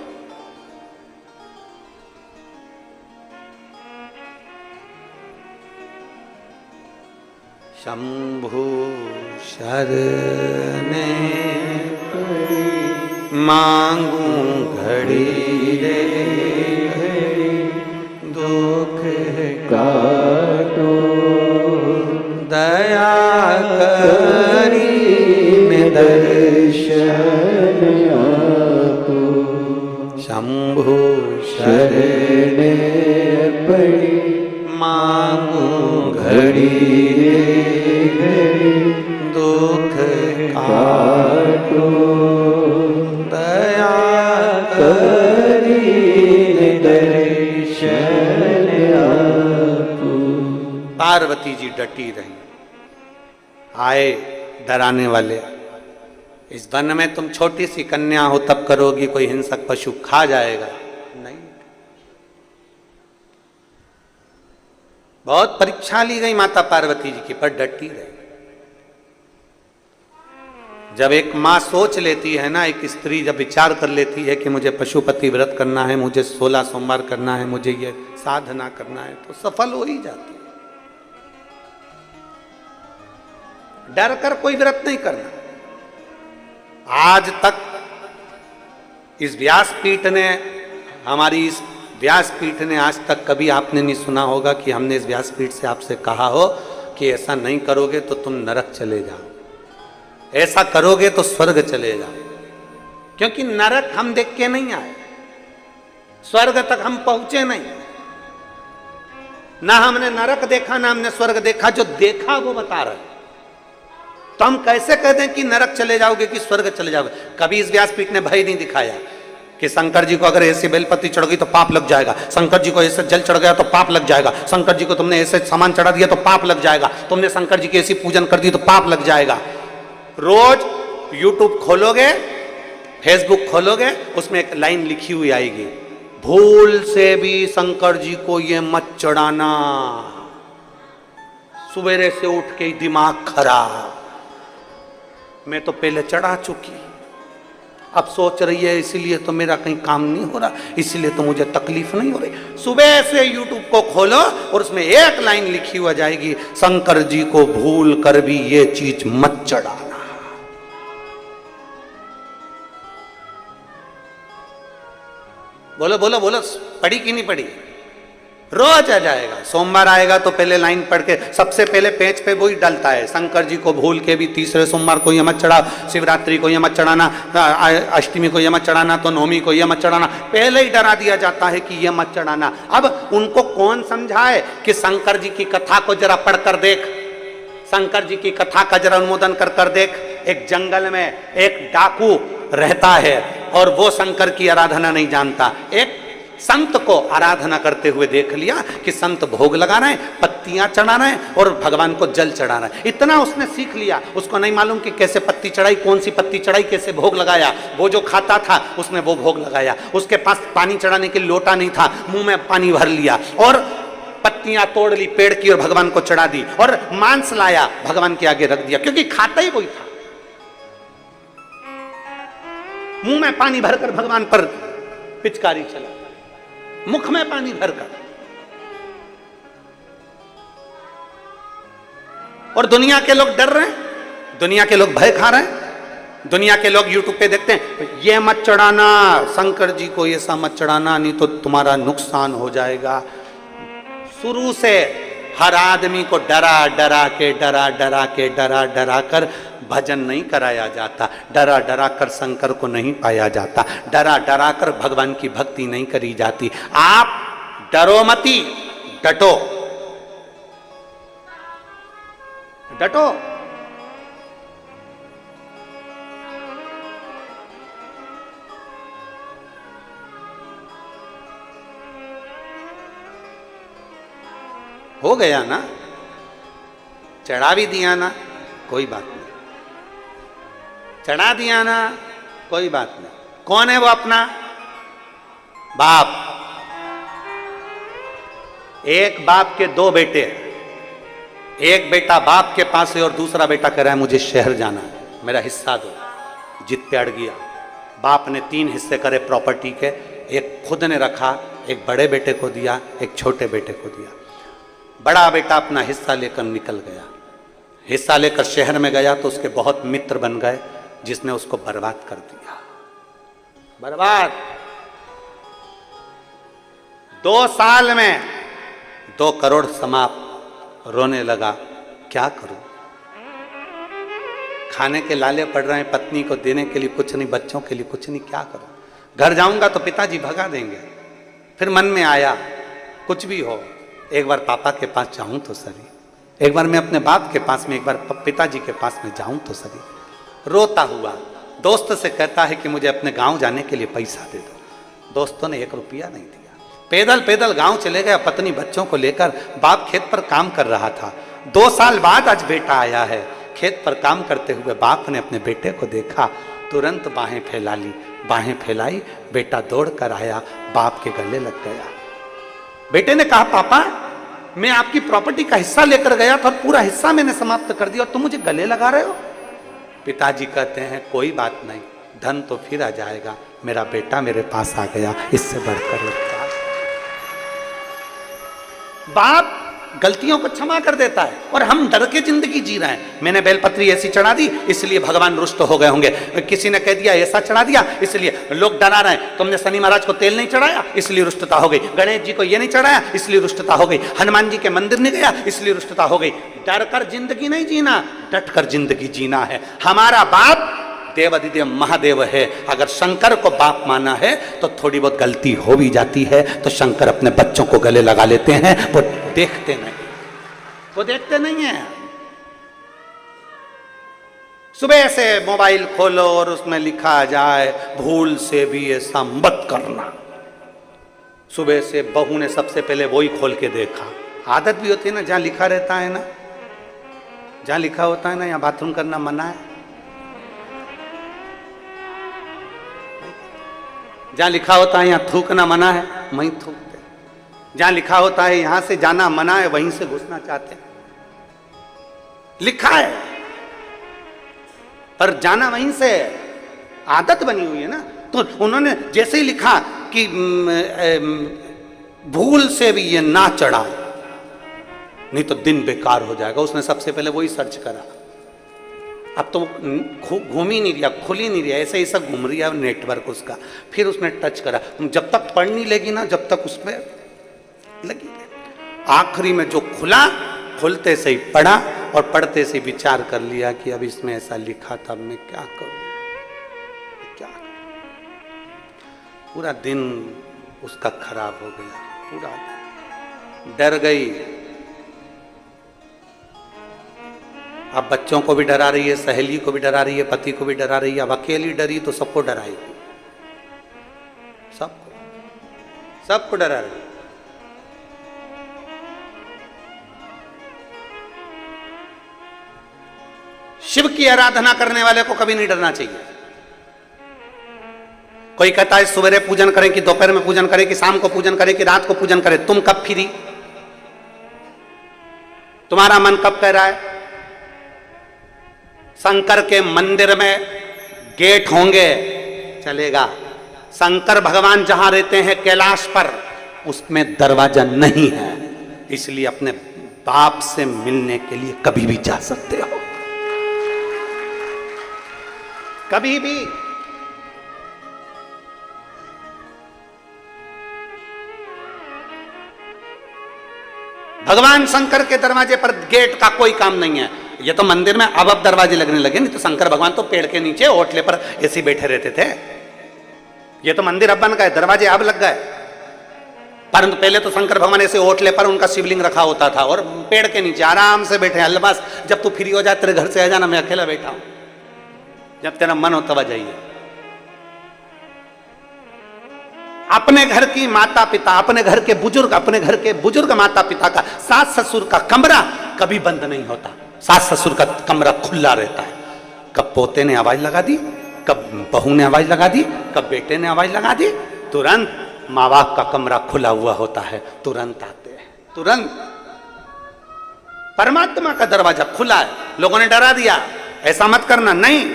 शंभु शरणे मांगू घड़ी रे, दुख काटो दया करी दर्शन आपो। शंभु शरणे पड़ी मांगू घड़ी दुख काटो दया करी दर्शन आपो। पार्वती जी डटी रही। आए डराने वाले, इस वन में तुम छोटी सी कन्या हो तब करोगी, कोई हिंसक पशु खा जाएगा नहीं। बहुत परीक्षा ली गई माता पार्वती जी की, पर डटी रही। जब एक माँ सोच लेती है ना, एक स्त्री जब विचार कर लेती है कि मुझे पशुपति व्रत करना है, मुझे 16 सोमवार करना है, मुझे ये साधना करना है, तो सफल हो ही जाती है। डर कर कोई व्रत नहीं करना। आज तक इस व्यासपीठ ने, हमारी इस व्यासपीठ ने आज तक कभी आपने नहीं सुना होगा कि हमने इस व्यासपीठ से आपसे कहा हो कि ऐसा नहीं करोगे तो तुम नरक चले जाओ, ऐसा करोगे तो स्वर्ग चले जाओ। क्योंकि नरक हम देख के नहीं आए, स्वर्ग तक हम पहुंचे नहीं। ना हमने नरक देखा, ना हमने स्वर्ग देखा। जो देखा वो बता रहे। तो हम कैसे कह दें कि नरक चले जाओगे कि स्वर्ग चले जाओगे? कभी इस व्यासपीठ ने भय नहीं दिखाया कि शंकर जी को अगर ऐसे बेलपत्ती चढ़ गई तो पाप लग जाएगा, शंकर जी को ऐसे जल चढ़ गया तो पाप लग जाएगा, शंकर जी को तुमने ऐसे सामान चढ़ा दिया तो पाप लग जाएगा, तुमने शंकर जी की ऐसी पूजन कर दी तो पाप लग जाएगा। रोज यूट्यूब खोलोगे, फेसबुक खोलोगे, उसमें एक लाइन लिखी हुई आएगी, भूल से भी शंकर जी को ये मत चढ़ाना, सवेरे से उठ के दिमाग खराब, मैं तो पहले चढ़ा चुकी, अब सोच रही है इसीलिए तो मेरा कहीं काम नहीं हो रहा, इसीलिए तो मुझे तकलीफ नहीं हो रही। सुबह से यूट्यूब को खोलो और उसमें एक लाइन लिखी हुआ जाएगी, शंकर जी को भूल कर भी ये चीज मत चढ़ाना। बोलो बोलो बोलो, पढ़ी कि नहीं पढ़ी? रोज आ जाएगा। सोमवार आएगा तो पहले लाइन पढ़ के सबसे पहले पेज पे वही डलता है, शंकर जी को भूल के भी तीसरे सोमवार को ये मत चढ़ाओ, शिवरात्रि को ये मत चढ़ाना, अष्टमी को ये मत चढ़ाना, तो नौमी को ये मत चढ़ाना। पहले ही डरा दिया जाता है कि ये मत चढ़ाना। अब उनको कौन समझाए कि शंकर जी की कथा को जरा पढ़कर देख, शंकर जी की कथा का जरा अनुमोदन कर देख। एक जंगल में एक डाकू रहता है और वो शंकर की आराधना नहीं जानता। एक संत को आराधना करते हुए देख लिया कि संत भोग लगा रहे हैं, पत्तियां चढ़ा रहे हैं और भगवान को जल चढ़ा रहे हैं। इतना उसने सीख लिया, उसको नहीं मालूम कि कैसे पत्ती चढ़ाई, कौन सी पत्ती चढ़ाई, कैसे भोग लगाया। वो जो खाता था उसने वो भोग लगाया, उसके पास पानी चढ़ाने के लिए लोटा नहीं था, मुंह में पानी भर लिया और पत्तियां तोड़ ली पेड़ की और भगवान को चढ़ा दी, और मांस लाया भगवान के आगे रख दिया, क्योंकि खाता ही वही था। मुंह में पानी भरकर भगवान पर पिचकारी चला, मुख में पानी भरकर। और दुनिया के लोग डर रहे हैं, दुनिया के लोग भय खा रहे हैं। दुनिया के लोग यूट्यूब पे देखते हैं, ये मत चढ़ाना शंकर जी को, ये सा मत चढ़ाना नहीं तो तुम्हारा नुकसान हो जाएगा। शुरू से हर आदमी को डरा डरा कर भजन नहीं कराया जाता, डरा डरा कर शंकर को नहीं पाया जाता, डरा डरा कर भगवान की भक्ति नहीं करी जाती। आप डरो मती, डटो डटो। हो गया ना, चढ़ा भी दिया ना, कोई बात नहीं, चढ़ा दिया ना, कोई बात नहीं। कौन है वो अपना? बाप। एक बाप के दो बेटे, एक बेटा बाप के पास है और दूसरा बेटा कह रहा है मुझे शहर जाना है, मेरा हिस्सा दो। जिद पे अड़ गया। बाप ने 3 हिस्से करे प्रॉपर्टी के, एक खुद ने रखा, एक बड़े बेटे को दिया, एक छोटे बेटे को दिया। बड़ा बेटा अपना हिस्सा लेकर निकल गया, हिस्सा लेकर शहर में गया तो उसके बहुत मित्र बन गए, जिसने उसको बर्बाद कर दिया, बर्बाद। 2 साल में 2 करोड़ समाप्त। रोने लगा, क्या करूं, खाने के लाले पड़ रहे हैं, पत्नी को देने के लिए कुछ नहीं, बच्चों के लिए कुछ नहीं, क्या करूं। घर जाऊंगा तो पिताजी भगा देंगे। फिर मन में आया कुछ भी हो, एक बार पापा के पास जाऊं तो सही, एक बार मैं अपने बाप के पास में, एक बार पिताजी के पास में जाऊं तो सही। रोता हुआ दोस्त से कहता है कि मुझे अपने गांव जाने के लिए पैसा दे दो। दोस्तों ने 1 रुपया नहीं दिया। पैदल पैदल गांव चले गया, पत्नी बच्चों को लेकर। बाप खेत पर काम कर रहा था। 2 साल बाद आज बेटा आया है। खेत पर काम करते हुए बाप ने अपने बेटे को देखा, तुरंत बाहें फैला ली, बाहें फैलाई, बेटा दौड़ कर आया, बाप के गले लग गया। बेटे ने कहा, पापा मैं आपकी प्रॉपर्टी का हिस्सा लेकर गया था और पूरा हिस्सा मैंने समाप्त कर दिया और तुम मुझे गले लगा रहे हो। पिताजी कहते हैं, कोई बात नहीं, धन तो फिर आ जाएगा, मेरा बेटा मेरे पास आ गया, इससे बढ़कर क्या। बाप गलतियों को क्षमा कर देता है और हम डर के जिंदगी जी रहे हैं। मैंने बेलपत्री ऐसी चढ़ा दी इसलिए भगवान रुष्ट हो गए होंगे, किसी ने कह दिया ऐसा चढ़ा दिया इसलिए लोग डरा रहे हैं, तुमने शनि महाराज को तेल नहीं चढ़ाया इसलिए रुष्टता हो गई, गणेश जी को ये नहीं चढ़ाया इसलिए रुष्टता हो गई, हनुमान जी के मंदिर नहीं गया इसलिए रुष्टता हो गई। डर कर जिंदगी नहीं जीना, डट कर जिंदगी जीना है। हमारा बाप देवाधिदेव महादेव है। अगर शंकर को बाप माना है तो थोड़ी बहुत गलती हो भी जाती है तो शंकर अपने बच्चों को गले लगा लेते हैं, वो देखते नहीं, वो देखते नहीं है। सुबह से मोबाइल खोलो और उसमें लिखा जाए भूल से भी ऐसा मत करना। सुबह से बहू ने सबसे पहले वही खोल के देखा। आदत भी होती है ना, जहां लिखा रहता है ना, जहां लिखा होता है ना यहाँ बाथरूम करना मना है, जहां लिखा होता है यहाँ थूकना मना है, वहीं थूकते। जहां लिखा होता है यहां से जाना मना है, वहीं से घुसना चाहते। लिखा है। पर जाना वहीं से आदत बनी हुई है ना। तो उन्होंने जैसे ही लिखा कि भूल से भी ये ना चढ़ा, नहीं तो दिन बेकार हो जाएगा, उसने सबसे पहले वही सर्च करा। अब तो घूम ही नहीं रहा, खुल ही नहीं रहा, ऐसे ही सब घूम रहा है नेटवर्क उसका। फिर उसने टच करा, जब तक पढ़ नहीं लेगी ना, जब तक उसमें लगी। आखिरी में जो खुला, खुलते से ही पढ़ा और पढ़ते से विचार कर लिया कि अब इसमें ऐसा लिखा था, अब मैं क्या करूं, क्या। पूरा दिन उसका खराब हो गया, पूरा डर गई। अब बच्चों को भी डरा रही है, सहेली को भी डरा रही है, पति को भी डरा रही है। अब अकेली डरी तो सबको डराएगी, सबको डरा रही है। शिव की आराधना करने वाले को कभी नहीं डरना चाहिए। कोई कहता है सवेरे पूजन करें कि दोपहर में पूजन करें कि शाम को पूजन करें कि रात को पूजन करें, तुम कब फ्री, तुम्हारा मन कब कह रहा है। शंकर के मंदिर में गेट होंगे, चलेगा। शंकर भगवान जहां रहते हैं कैलाश पर, उसमें दरवाजा नहीं है, इसलिए अपने बाप से मिलने के लिए कभी भी जा सकते हो, कभी भी। भगवान शंकर के दरवाजे पर गेट का कोई काम नहीं है। ये तो मंदिर में अब दरवाजे लगने लगे, नहीं तो शंकर भगवान तो पेड़ के नीचे ओटले पर ऐसे बैठे रहते थे। ये तो मंदिर अब बन गए, दरवाजे अब लग गए, परंतु पहले तो शंकर भगवान ऐसे ओटले पर उनका शिवलिंग रखा होता था और पेड़ के नीचे आराम से बैठे। अल्लाह जब तू फ्री हो जाए तेरे घर से आ जाना, मैं अकेला बैठा हूं, जब तेरा मन हो तब आ जाइए। अपने घर की माता पिता, अपने घर के बुजुर्ग माता पिता का, सास ससुर का कमरा कभी बंद नहीं होता। सास ससुर का कमरा खुला रहता है। कब पोते ने आवाज लगा दी, कब बहू ने आवाज लगा दी, कब बेटे ने आवाज लगा दी, तुरंत माँ बाप का कमरा खुला हुआ होता है, तुरंत आते हैं, तुरंत। परमात्मा का दरवाजा खुला है। लोगों ने डरा दिया, ऐसा मत करना, नहीं।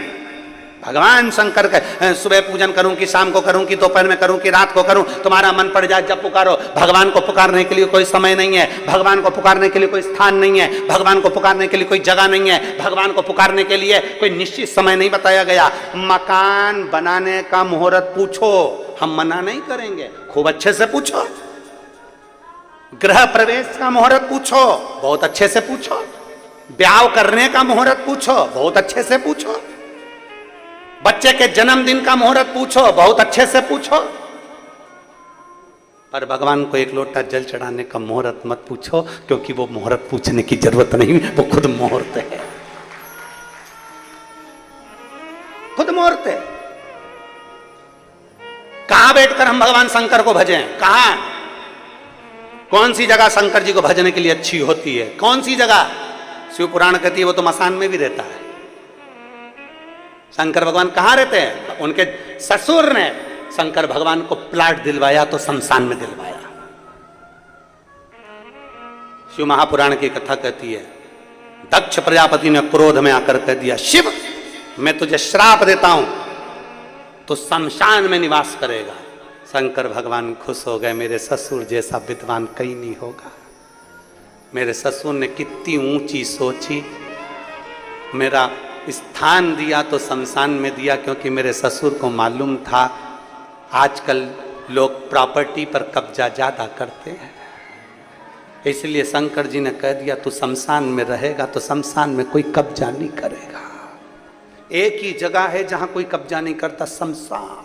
भगवान शंकर का सुबह पूजन करूं कि शाम को करूं कि दोपहर में करूं कि रात को करूं, तुम्हारा मन पड़ जाए जब पुकारो। भगवान को पुकारने के लिए कोई समय नहीं है, भगवान को पुकारने के लिए कोई स्थान नहीं है, भगवान को पुकारने के लिए कोई जगह नहीं है, भगवान को पुकारने के लिए कोई निश्चित समय नहीं बताया गया। मकान बनाने का मुहूर्त पूछो, हम मना नहीं करेंगे, खूब अच्छे से पूछो। गृह प्रवेश का मुहूर्त पूछो, बहुत अच्छे से पूछो। ब्याह करने का मुहूर्त पूछो, बहुत अच्छे से पूछो। बच्चे के जन्मदिन का मुहूर्त पूछो, बहुत अच्छे से पूछो। पर भगवान को एक लोटा जल चढ़ाने का मुहूर्त मत पूछो, क्योंकि वो मुहूर्त पूछने की जरूरत नहीं, वो खुद मुहूर्त है, खुद मुहूर्त है। कहां बैठकर हम भगवान शंकर को भजें, कहां, कौन सी जगह शंकर जी को भजने के लिए अच्छी होती है, कौन सी जगह। शिव पुराण कहती है वो तो मसान में भी रहता है। शंकर भगवान कहां रहते हैं? उनके ससुर ने शंकर भगवान को प्लाट दिलवाया तो शमशान में दिलवाया। शिव महापुराण की कथा कहती है, दक्ष प्रजापति ने क्रोध में आकर कह दिया, शिव मैं तुझे श्राप देता हूं, तो शमशान में निवास करेगा। शंकर भगवान खुश हो गए, मेरे ससुर जैसा विद्वान कहीं नहीं होगा। मेरे ससुर ने कितनी ऊंची सोची, मेरा स्थान दिया तो शमशान में दिया, क्योंकि मेरे ससुर को मालूम था आजकल लोग प्रॉपर्टी पर कब्जा ज्यादा करते हैं, इसलिए शंकर जी ने कह दिया तू शमशान में रहेगा तो शमशान में कोई कब्जा नहीं करेगा। एक ही जगह है जहां कोई कब्जा नहीं करता, शमशान।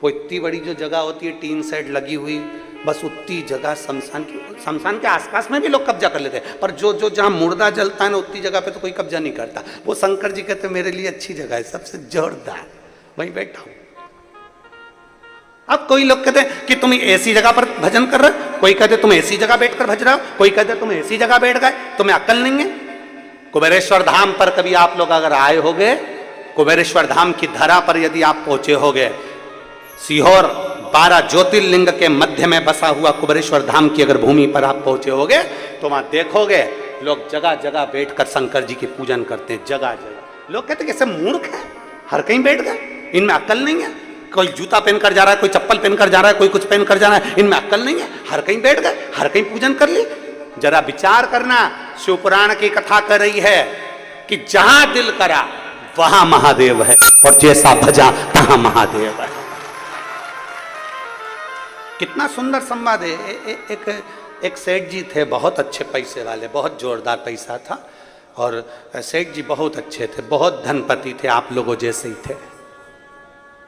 वो इतनी बड़ी जो जगह होती है, टीन सेट लगी हुई, बस उतनी जगह शमशान के आसपास में भी लोग कब्जा कर लेते हैं, पर जो जहां मुर्दा जलता है ना, उतनी जगह पे तो कोई कब्जा नहीं करता। वो शंकर जी कहते मेरे लिए अच्छी जगह है, सबसे जोरदार, वहीं बैठा हूं। अब कोई लोग कहते हैं कि तुम ऐसी जगह पर भजन कर रहे हो, कोई कहते तुम ऐसी जगह बैठकर भज रहे हो, कोई कहते तुम ऐसी जगह बैठ गए, तुम्हें अक्ल नहीं है। कुबेरेश्वर धाम पर कभी आप लोग अगर आए होगे, कुबेरेश्वर धाम की धरा पर यदि आप पहुंचे होगे, सीहोर 12 ज्योतिर्लिंग के मध्य में बसा हुआ कुबेरेश्वर धाम की अगर भूमि पर आप पहुंचे होगे, तो वहां देखोगे लोग जगह जगह बैठकर शंकर जी की पूजन करते हैं, जगह जगह। लोग कहते कैसे मूर्ख है, हर कहीं बैठ गए, इनमें अक्ल नहीं है। कोई जूता पहन कर जा रहा है, कोई चप्पल पहन कर जा रहा है, कोई कुछ पहन कर जा रहा है, इनमें अक्ल नहीं है, हर कहीं बैठ गए, हर कहीं पूजन कर ली। जरा विचार करना, शिवपुराण की कथा कर रही है कि जहां दिल करा वहां महादेव है, और जैसा भजा तहां महादेव है। कितना सुंदर संवाद है। एक सेठ जी थे, बहुत अच्छे पैसे वाले, बहुत जोरदार पैसा था, और सेठ जी बहुत अच्छे थे, बहुत धनपति थे, आप लोगों जैसे ही थे,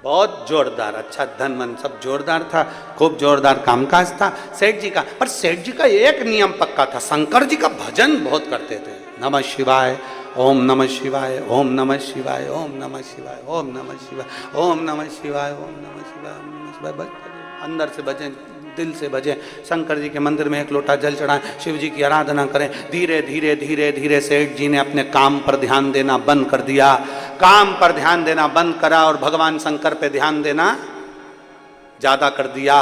बहुत जोरदार, अच्छा धन मन सब जोरदार था, खूब जोरदार कामकाज था सेठ जी का। पर सेठ जी का एक नियम पक्का था, शंकर जी का भजन बहुत करते थे। नमः शिवाय, ओम नमः शिवाय, ओम नमः शिवाय, ओम नमः शिवाय, ओम नमः शिवाय, ओम नमः शिवाय, ओम नमः शिवाय, ओम नमः शिवाय। अंदर से भजें, दिल से भजें, शंकर जी के मंदिर में एक लोटा जल चढ़ाएं, शिव जी की आराधना करें। धीरे धीरे धीरे धीरे सेठ जी ने अपने काम पर ध्यान देना बंद कर दिया, काम पर ध्यान देना बंद करा और भगवान शंकर पे ध्यान देना ज्यादा कर दिया।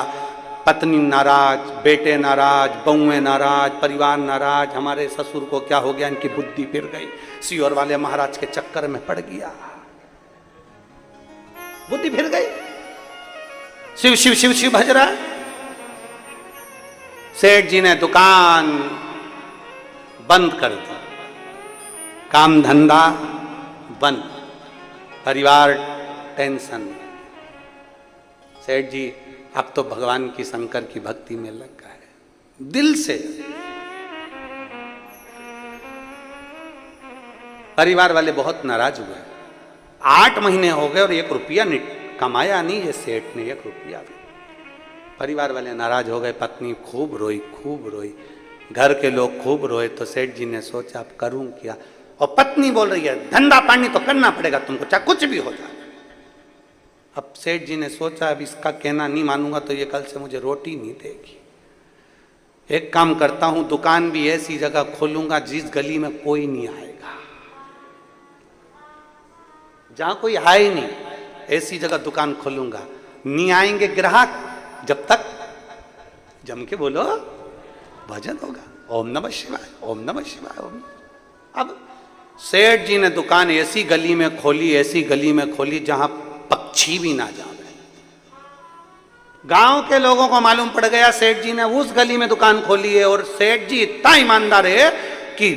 पत्नी नाराज, बेटे नाराज, बहुएं नाराज, परिवार नाराज, हमारे ससुर को क्या हो गया, इनकी बुद्धि फिर गई, सीहोर वाले महाराज के चक्कर में पड़ गया, बुद्धि फिर गई, शिव शिव शिव शिव भज रहा है। सेठ जी ने दुकान बंद कर दी, काम धंधा बंद, परिवार टेंशन। सेठ जी अब तो भगवान की शंकर की भक्ति में लग गए दिल से। परिवार वाले बहुत नाराज हुए, 8 महीने हो गए और 1 रुपया कमाया नहीं ये सेठ ने, 1 रुपया भी। परिवार वाले नाराज हो गए, पत्नी खूब रोई, खूब रोई, घर के लोग खूब रोए। तो सेठ जी ने सोचा अब करूं क्या, और पत्नी बोल रही है धंधा पानी तो करना पड़ेगा तुमको, चाहे कुछ भी हो जाए। अब सेठ जी ने सोचा अब इसका कहना नहीं मानूंगा तो ये कल से मुझे रोटी नहीं देगी। एक काम करता हूं, दुकान भी ऐसी जगह खोलूंगा जिस गली में कोई नहीं आएगा, जहां कोई आए ही नहीं, ऐसी जगह दुकान खोलूंगा, नहीं आएंगे ग्राहक जब तक जम के बोलो भजन होगा, ओम नमः शिवाय, ओम नमः शिवाय, ओम। अब सेठ जी ने दुकान ऐसी गली में खोली, ऐसी गली में खोली जहां पक्षी भी ना जावे। गांव के लोगों को मालूम पड़ गया सेठ जी ने उस गली में दुकान खोली है, और सेठ जी इतना ईमानदार है कि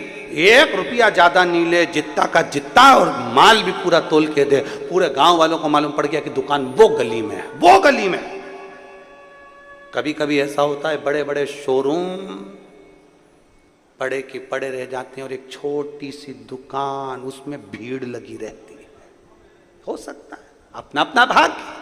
1 रुपया ज्यादा नहीं ले, जितना का जितना, और माल भी पूरा तोल के दे। पूरे गांव वालों को मालूम पड़ गया कि दुकान वो गली में है, वो गली में। कभी कभी ऐसा होता है, बड़े बड़े शोरूम पड़े के पड़े रह जाते हैं और एक छोटी सी दुकान, उसमें भीड़ लगी रहती है। हो सकता है, अपना अपना भाग्य।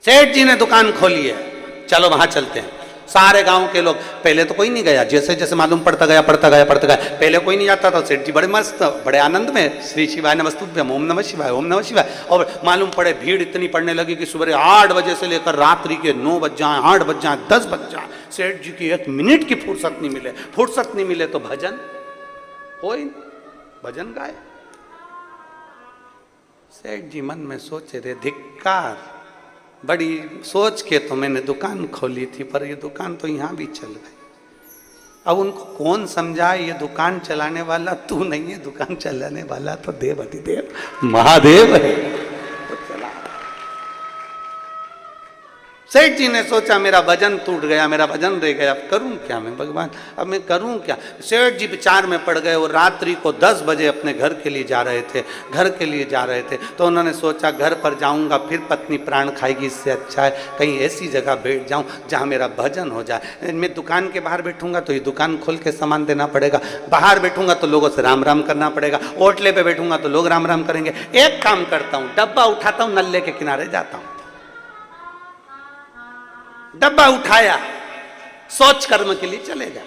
सेठ जी ने दुकान खोली है, चलो वहां चलते हैं। सारे गांव के लोग, पहले तो कोई नहीं गया, जैसे जैसे मालूम पड़ता गया पड़ता गया पड़ता गया, पहले कोई नहीं जाता था। सेठ जी बड़े मस्त, बड़े आनंद में, श्री शिवाय नमस्तुभ्यम, ओम नमः शिवाय, ओम नमः शिवाय। और मालूम पड़े भीड़ इतनी पड़ने लगी कि सुबह 8 बजे से लेकर रात्रि के 9 बज जाए, 8 बज जाए, 10 बज जाए, सेठ जी की 1 मिनट की फुर्सत नहीं मिले। फुर्सत नहीं मिले तो भजन हो ही नहीं, भजन गाए। सेठ जी मन में सोचे थे, धिक्कार, बड़ी सोच के तो मैंने दुकान खोली थी, पर ये दुकान तो यहाँ भी चल गई। अब उनको कौन समझाए, ये दुकान चलाने वाला तू नहीं है, दुकान चलाने वाला तो देव अधिदेव महादेव है। तो चला। सेठ जी ने सोचा मेरा भजन टूट गया, मेरा भजन रह गया, अब करूं क्या मैं भगवान, अब मैं करूं क्या। सेठ जी विचार में पड़ गए, और रात्रि को 10 बजे अपने घर के लिए जा रहे थे, घर के लिए जा रहे थे। तो उन्होंने सोचा घर पर जाऊंगा फिर पत्नी प्राण खाएगी, इससे अच्छा है कहीं ऐसी जगह बैठ जाऊं जहां मेरा भजन हो जाए। मैं दुकान के बाहर बैठूंगा तो ये दुकान खोल के सामान देना पड़ेगा, बाहर बैठूंगा तो लोगों से राम राम करना पड़ेगा, ओटले पे बैठूंगा तो लोग राम राम करेंगे। एक काम करता हूं, डब्बा उठाता हूं, नल्ले के किनारे जाता हूं। डब्बा उठाया, सोच कर्म के लिए चले गए,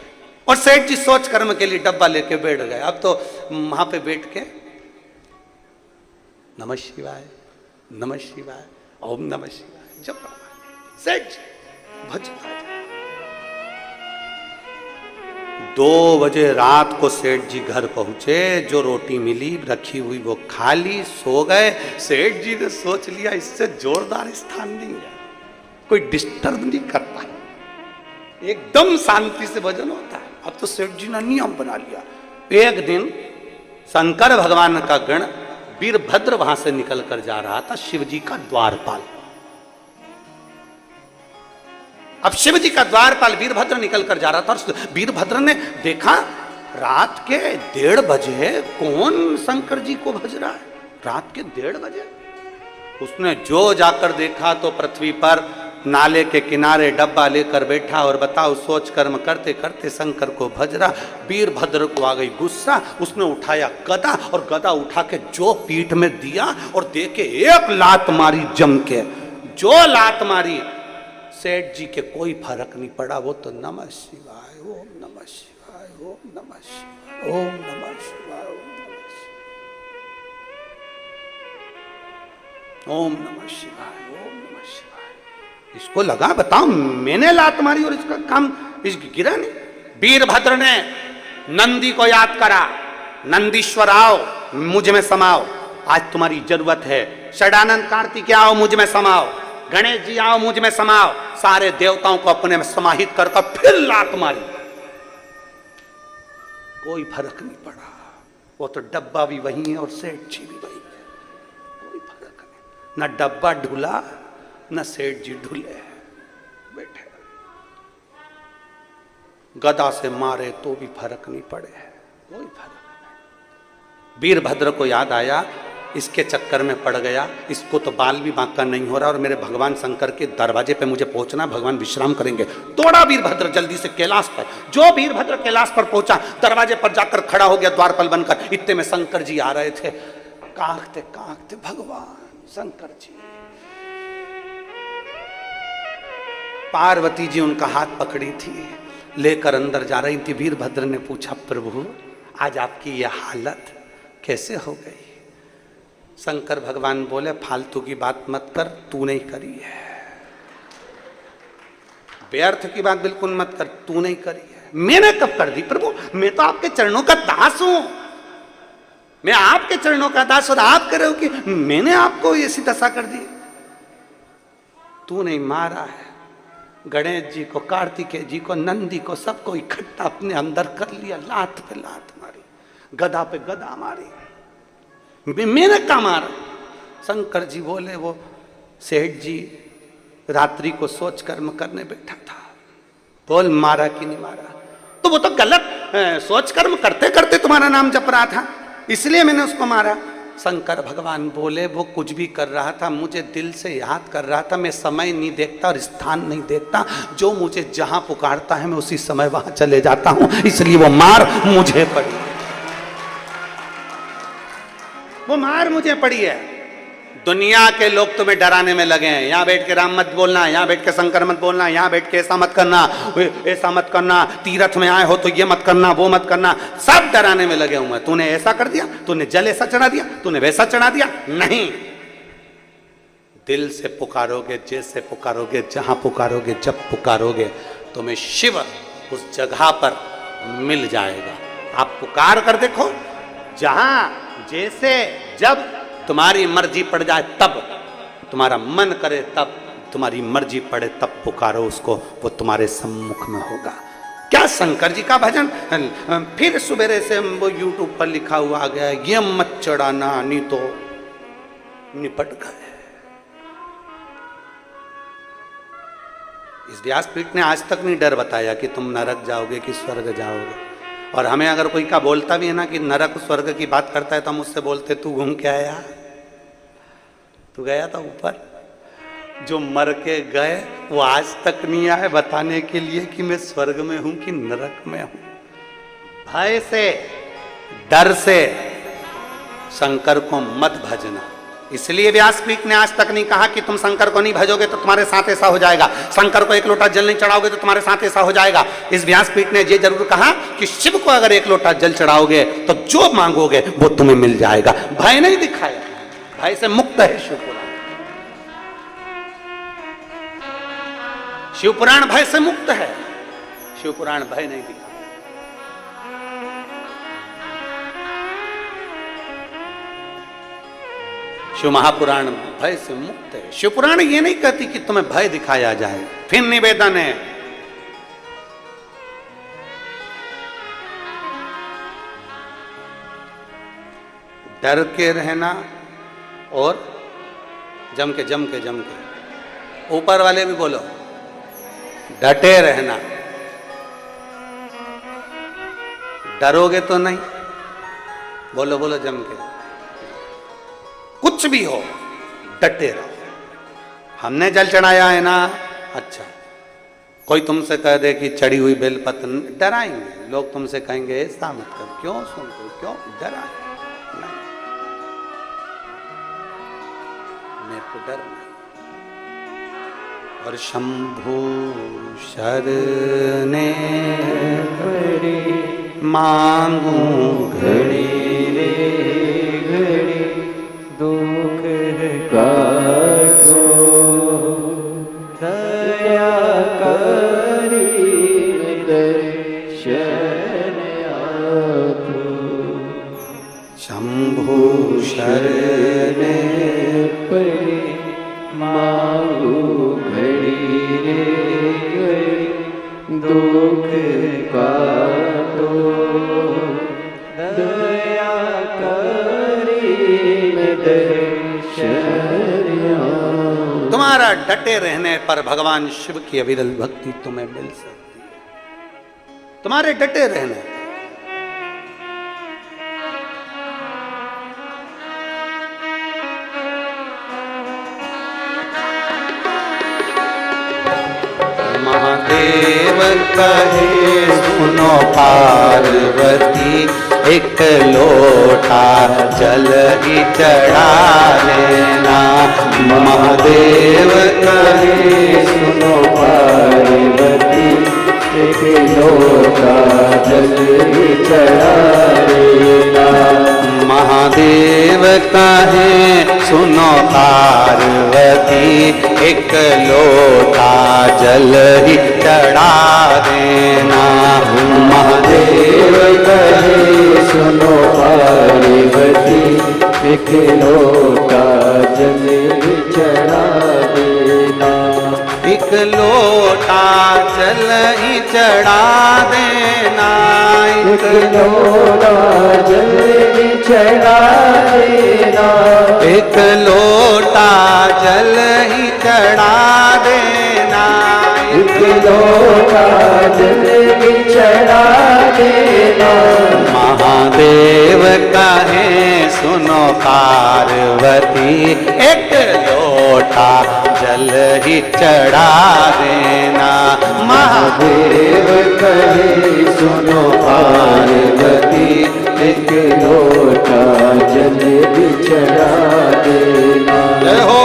और सेठ जी सोच कर्म के लिए डब्बा लेके बैठ गए। अब तो वहां पे बैठ के नमः शिवाय, नमः शिवाय, ओम नमः शिवाय जप रहा है सेठ जी, भजन। 2 बजे रात को सेठ जी घर पहुंचे, जो रोटी मिली रखी हुई वो खा ली, सो गए। सेठ जी ने सोच लिया इससे जोरदार स्थान नहीं है, कोई डिस्टर्ब नहीं करता, एकदम शांति से भजन होता है। अब तो सेठ जी ने नियम बना लिया, एक दिन शंकर भगवान का गण वीरभद्र वहां से निकल कर जा रहा था, शिवजी का द्वारपाल। अब शिवजी का द्वारपाल वीरभद्र निकल कर जा रहा था और वीरभद्र ने देखा रात के 1:30 बजे कौन शंकर जी को भज रहा है, रात के 1:30 बजे। उसने जो जाकर देखा तो पृथ्वी पर नाले के किनारे डब्बा लेकर बैठा और बताओ सोच कर्म करते करते शंकर को भज रहा। वीरभद्र को आ गई गुस्सा, उसने उठाया गदा और गदा उठा के जो पीठ में दिया और दे के एक लात मारी जम के। जो लात मारी सेठ जी के कोई फर्क नहीं पड़ा, वो तो नमः शिवाय ओम नमः शिवाय ओम नमः शिवाय ओम नमः शिवाय ओम नमः शिवाय ओम नमः शिवाय। इसको लगा बताओ मैंने लात मारी और इसका काम इसकी गिरा नहीं। वीरभद्र ने नंदी को याद करा, नंदीश्वर आओ मुझ में समाओ, आज तुम्हारी जरूरत है। षडानंद कार्तिकेय आओ मुझ में समाओ, गणेश जी आओ मुझ में समाओ। सारे देवताओं को अपने में समाहित कर फिर लात मारी, कोई फर्क नहीं पड़ा। वो तो डब्बा भी वही है और सेठ जी भी वही है, कोई फर्क नहीं। न डब्बा ढुला न सेठ जी ढुले, बैठे गदा से मारे तो भी फर्क नहीं पड़े, कोई फर्क नहीं। वीरभद्र को याद आया इसके चक्कर में पड़ गया, इसको तो बाल भी बांका नहीं हो रहा और मेरे भगवान शंकर के दरवाजे पे मुझे पहुंचना, भगवान विश्राम करेंगे। दौड़ा वीरभद्र जल्दी से कैलाश पर। जो वीरभद्र कैलाश पर पहुंचा, दरवाजे पर जाकर खड़ा हो गया द्वारपाल बनकर। इतने में शंकर जी आ रहे थे, कांकते कांकते भगवान शंकर जी। पार्वती जी उनका हाथ पकड़ी थी, लेकर अंदर जा रही थी। वीरभद्र ने पूछा प्रभु आज आपकी यह हालत कैसे हो गई? शंकर भगवान बोले फालतू की बात मत कर, तू नहीं करी है। व्यर्थ की बात बिल्कुल मत कर, तू नहीं करी है। मैंने कब कर दी प्रभु? मैं तो आपके चरणों का दास हूं, मैं आपके चरणों का दास और आप कह रहे हो कि मैंने आपको ऐसी दशा कर दी। तू नहीं मारा है, गणेश जी को, कार्तिकेय जी को, नंदी को, सबको इकट्ठा अपने अंदर कर लिया। लात पे लात मारी, गदा पे गदा मारी, मैंने क्या मारा? शंकर जी बोले वो सेठ जी रात्रि को सोच कर्म करने बैठा था, बोल मारा कि नहीं मारा? तो वो तो गलत सोच कर्म करते करते तुम्हारा नाम जप रहा था, इसलिए मैंने उसको मारा। शंकर भगवान बोले वो कुछ भी कर रहा था, मुझे दिल से याद कर रहा था। मैं समय नहीं देखता और स्थान नहीं देखता, जो मुझे जहां पुकारता है मैं उसी समय वहां चले जाता हूं, इसलिए वो मार मुझे पड़ी, वो मार मुझे पड़ी है। दुनिया के लोग तुम्हें डराने में लगे हैं, यहां बैठ के राम मत बोलना, यहां बैठ के शंकर मत बोलना, यहां बैठ के ऐसा मत करना, ऐसा मत करना, तीर्थ में आए हो तो ये मत करना, वो मत करना, सब डराने में लगे हुए। तूने ऐसा कर दिया, तूने जल ऐसा चढ़ा दिया, तूने वैसा चढ़ा दिया। नहीं, दिल से पुकारोगे, जैसे पुकारोगे, जहां पुकारोगे, जब पुकारोगे, तुम्हें शिव उस जगह पर मिल जाएगा। आप पुकार कर देखो, जहां जैसे जब तुम्हारी मर्जी पड़ जाए, तब तुम्हारा मन करे, तब तुम्हारी मर्जी पड़े तब पुकारो उसको, वो तुम्हारे सम्मुख में होगा। क्या शंकर जी का भजन फिर सवेरे से वो यूट्यूब पर लिखा हुआ आ गया, ये मत चढ़ाना नहीं तो निपट गए। इस व्यासपीठ ने आज तक नहीं डर बताया कि तुम नरक जाओगे कि स्वर्ग जाओगे। और हमें अगर कोई का बोलता भी है ना कि नरक स्वर्ग की बात करता है, तो हम उससे बोलते तू घूम के आया, तू गया था ऊपर? जो मर के गए वो आज तक नहीं आए बताने के लिए कि मैं स्वर्ग में हूं कि नरक में हूं। भय से, डर से शंकर को मत भजना। इसलिए व्यासपीठ ने आज तक नहीं कहा कि तुम शंकर को नहीं भजोगे तो तुम्हारे साथ ऐसा हो जाएगा, शंकर को एक लोटा जल नहीं चढ़ाओगे तो तुम्हारे साथ ऐसा हो जाएगा। इस व्यासपीठ ने ये जरूर कहा कि शिव को अगर एक लोटा जल चढ़ाओगे तो जो मांगोगे वो तुम्हें मिल जाएगा। भय नहीं दिखाया, भय से मुक्त है शिवपुराण। शिवपुराण भय से मुक्त है, शिवपुराण भय नहीं दिखाया। शिव महापुराण भय से मुक्त है। शिवपुराण ये नहीं कहती कि तुम्हें भय दिखाया जाए। फिर निवेदन है, डर के रहना और जम के ऊपर वाले भी बोलो, डटे रहना। डरोगे तो नहीं, बोलो बोलो जम के, कुछ भी हो डटे रहो। हमने जल चढ़ाया है ना, अच्छा कोई तुमसे कह दे कि चढ़ी हुई बेलपत्र, डराएंगे लोग, तुमसे कहेंगे ऐसा मत कर, क्यों सुनते हो, क्यों डरा, मेरे को डर नहीं। और शंभु शरणे पड़े मांगू घड़ी रे घड़ी दुख काटो, दया करी दर्शन आपो। शंभु शरणे पड़े मांगू घड़ी रे घड़ी दुख काटो, दया करी दर्शन आपो। तुम्हारा डटे रहने पर भगवान शिव की अविरल भक्ति तुम्हें मिल सकती है, तुम्हारे डटे रहने पर। महादेव कहे सुनो पार्वती, एक लोटा जल ही चढ़ा लेना। महादेव कहे सुनो पार्वती, एक लोटा जल ही चढ़ा देना। महादेव कहे सुनो पार्वती, एक लोटा जल ही चढ़ा देना। महादेव कहे सुनो पार्वती, एक लोटा जल ही चढ़ा देना। एक लोटा जल ही चढ़ा देना, एक लोटा जल ही चढ़ा देना। एक लोटा जल ही चढ़ा देना। एक लोटा जल ही चढ़ा देना। महादेव कहे सुनो पार्वती, एक लोटा जल ही चढ़ा देना। महादेव कहे सुनो पार्वती, एक लोटा जल भी चढ़ा देना। जय हो।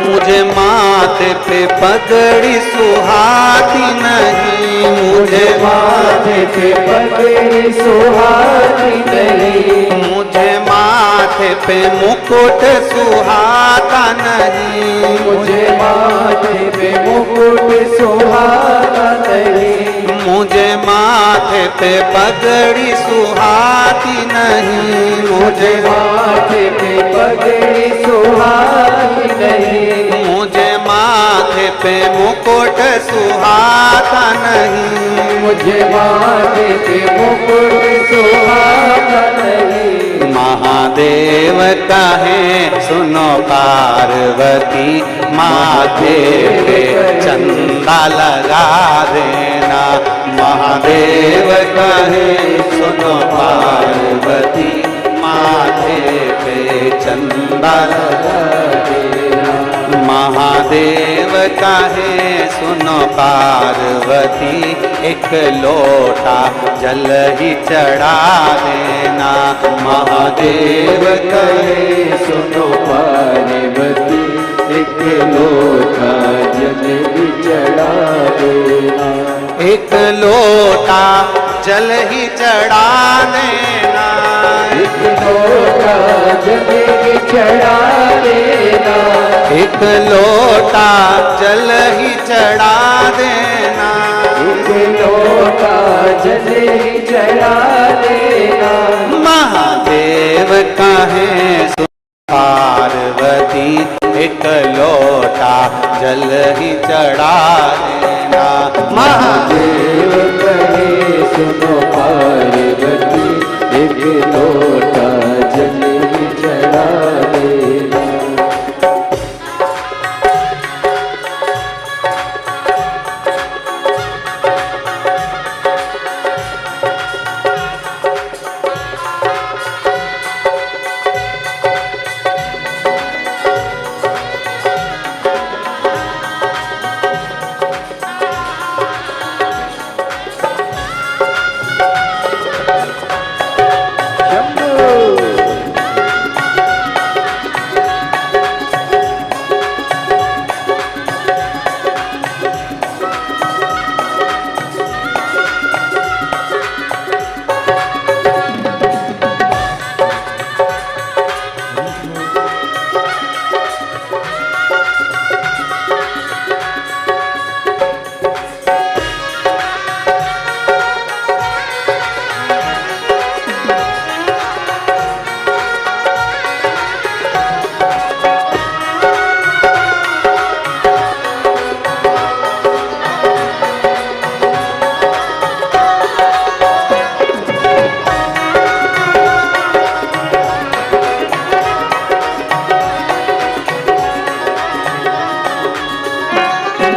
मुझे माथे पे पगड़ी सुहाती नहीं, मुझे माथे पे पगड़ी सुहाती नहीं। मुझे माथे पे मुकुट सुहाता नहीं, मुझे माथे पे मुकुट सुहाता नहीं। मुझे माथे पे पगड़ी सुहाती नहीं, मुझे माथे पे पगड़ी सुहाती नहीं, मुझे माथे पे मुकुट सुहाता नहीं, मुझे माथे पे मुकुट सुहाता नहीं। महादेव कहे सुनो पार्वती, माथे पे चंदा लगा देना। महादेव कहे सुनो पार्वती, माथे पे चंदा लगा देना। महादेव कहे सुनो पार्वती, एक लोटा जल ही चढ़ा देना। महादेव कहे सुनो पार्वती, एक लोटा जल भी चढ़ा देना। एक लोटा जल ही चढ़ा देना, एक लोटा जल ही चढ़ा देना, एक लोटा जल ही चढ़ा देना। एक लोटा जल ही चढ़ा देना। महादेव कहे सुनो पार्वती, एक लोटा जल ही चढ़ा देना। महादेव कहे सुनो पार्वती, एक लोटा जल ही चढ़ा देना।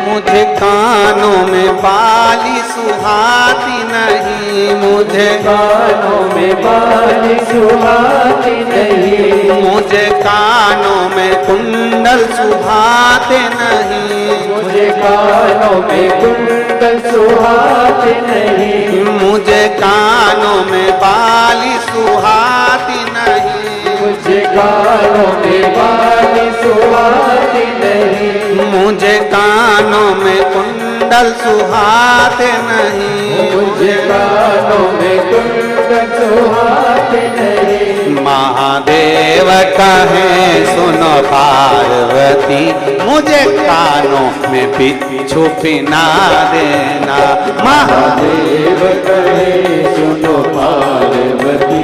मुझे कानों में बाली सुहाती नहीं, मुझे कानों में बाली सुहाती नहीं, मुझे कानों में कुंडल सुहाते नहीं, मुझे कानों में कुंडल सुहाते नहीं, मुझे कानों में बाली सुहाती नहीं, मुझे कानों में बाली सुहाती नहीं, मुझे कानों में कुंडल सुहाते नहीं, मुझे कानों में कुंडल सुहाते नहीं। महादेव कहे सुनो पार्वती, मुझे कानों में बिच्छू पिना देना। महादेव कहे सुनो पार्वती,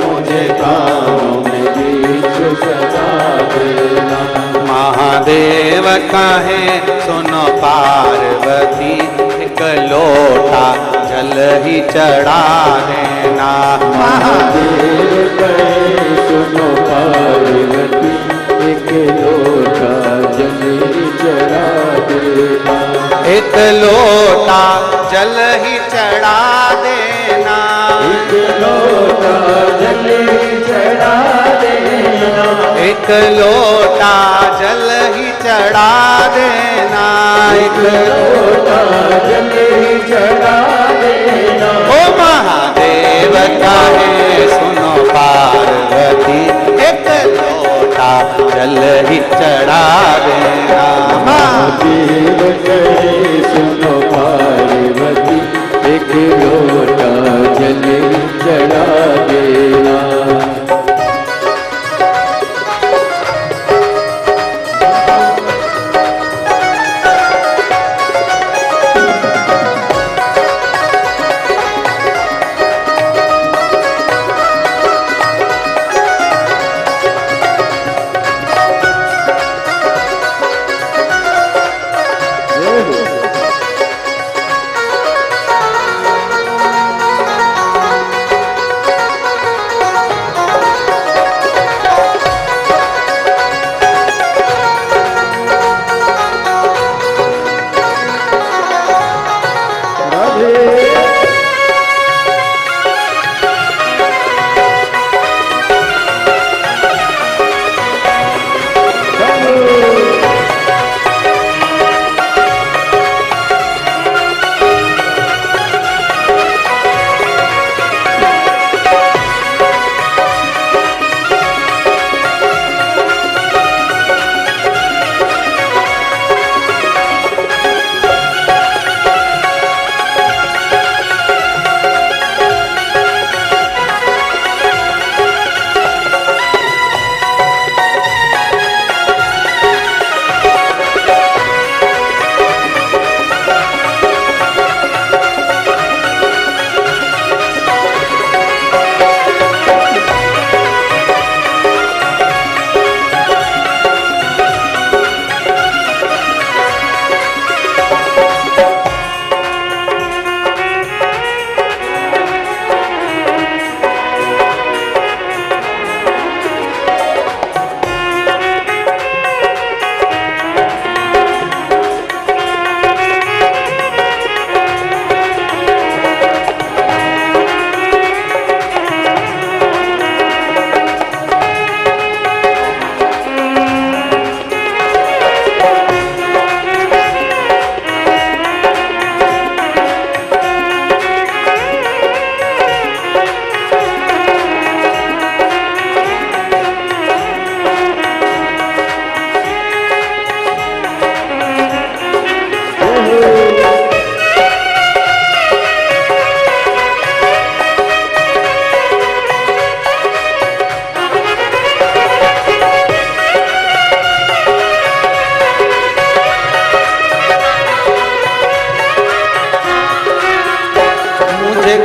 मुझे कानों में बिच्छू सजा देना। महादेव कहे सुनो पार्वती, एक लोटा जल ही चढ़ा देना। महादेव कहे सुनो पार्वती, एक लोटा जल ही चढ़ा देना। एक लोटा जल ही चढ़ा देना, एक लोटा जल ही चढ़ा देना, एक लोटा जल ही चढ़ा देना, एक लोटा जल ही चढ़ा देना। ओ महादेव कहे सुनो पार्वती, एक लोटा जल ही चढ़ा देना। महादेव कहे सुनो पार्वती, एक लोटा जल ही चढ़ा देना।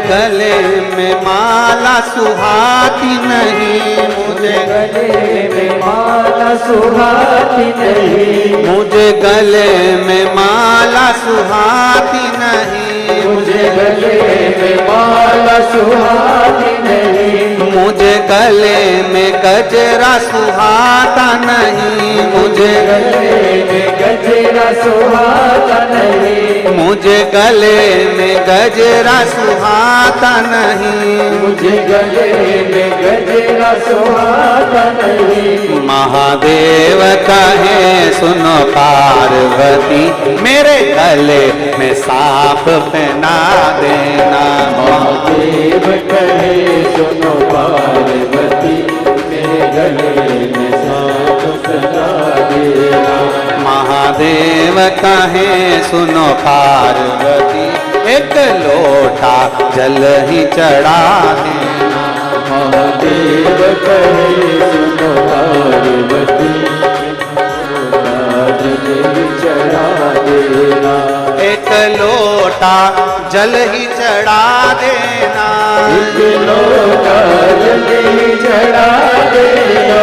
गले में माला सुहाती नहीं, मुझे गले में माला सुहाती नहीं, मुझे गले में माला सुहाती नहीं, मुझे गले में माला सुहाती नहीं, मुझे गले में गजरा सुहाता नहीं, मुझे गले में गजरा सुहाता नहीं, मुझे गले में गजरा सुहाता नहीं, मुझे गले में गजरा सुहाता नहीं। महादेव कहे सुनो पार्वती, मेरे गले में सांप पहना देना। महादेव कहे सुनो पार्वती, मेरे गले में सांप पहना देना। महादेव कहे सुनो पार्वती, एक लोटा जल ही चढ़ा देना। महादेव कहे सुनो पार्वती, चढ़ा देना। एक लोटा जल ही चढ़ा देना। एक लोटा जल ही चढ़ा देना।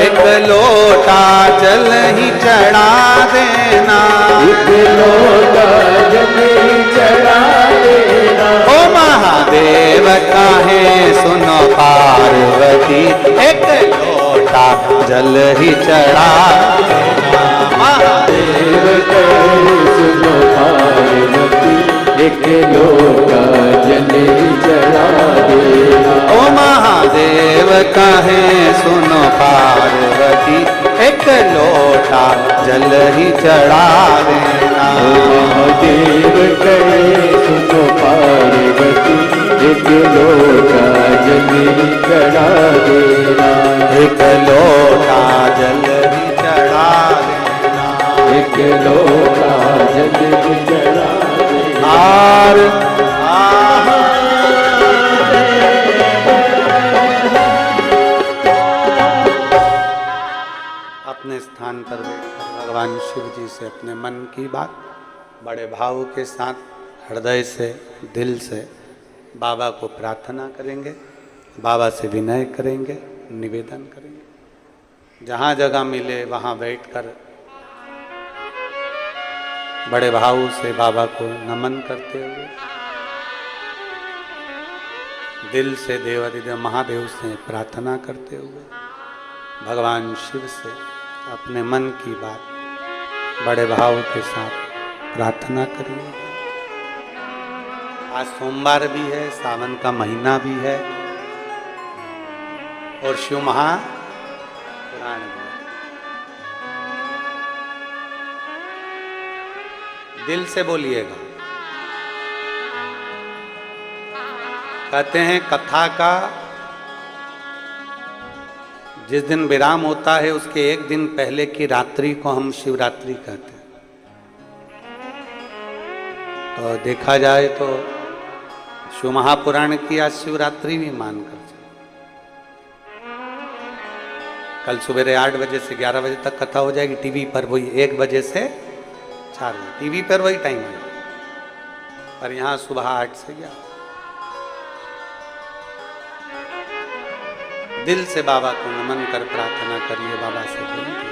एक लोटा जल ही चढ़ा देना। एक लोटा जल ही चढ़ा देना। ओ महादेव कहे सुनो पार्वती, एक लोटा जल ही चढ़ा देना। महादेव कहे सुनो पार्वती, एक लोटा जल ही चढ़ा देना। ओ महादेव कहे सुनो पार्वती, एक लोटा जल ही चढ़ा देना। महादेव कहे सुनो पार्वती, एक लोटा जल ही चढ़ा देना। एक लोटा जल ही चढ़ा देना। एक लोटा जल ही चढ़ा देना। आर अपने स्थान पर बैठकर भगवान शिव जी से अपने मन की बात बड़े भाव के साथ, हृदय से, दिल से बाबा को प्रार्थना करेंगे, बाबा से विनय करेंगे, निवेदन करेंगे। जहाँ जगह मिले वहाँ बैठकर बड़े भाव से बाबा को नमन करते हुए, दिल से देवाधिदेव महादेव से प्रार्थना करते हुए, भगवान शिव से अपने मन की बात बड़े भाव के साथ प्रार्थना करिए। आज सोमवार भी है, सावन का महीना भी है और शिव महापुराण भी है। दिल से बोलिएगा। कहते हैं कथा का जिस दिन विराम होता है उसके एक दिन पहले की रात्रि को हम शिवरात्रि कहते हैं। तो देखा जाए तो शिव महापुराण की आज शिवरात्रि भी मानकर कल सुबह 8 बजे से 11 बजे तक कथा हो जाएगी। टीवी पर वही 1 बजे से 4 बजे टीवी पर वही टाइम है, पर यहाँ सुबह 8 से 11। दिल से बाबा को नमन कर प्रार्थना करिए, बाबा से विनती करिए।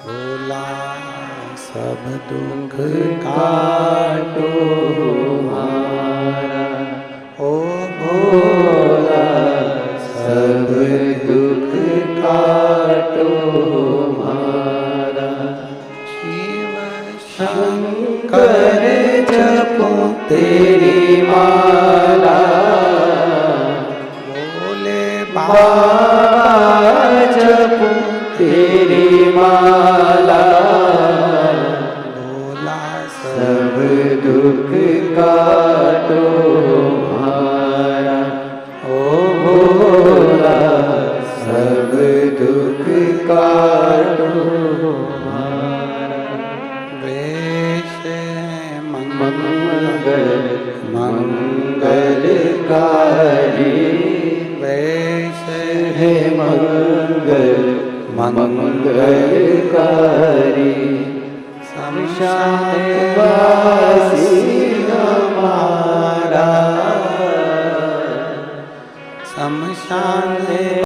भोला सब दुख काटो हमारा, ओ भोला सब जपूं तेरी माला, बोले बाबा जपूं तेरी माला, भोला सब दुख काटो हमारा, ओ भोला सब दुख काटो हमारा। वेश मंगल मंगलकारी, वेश है मंगल मंगलकारी, शमशान वासी हमारा, शमशान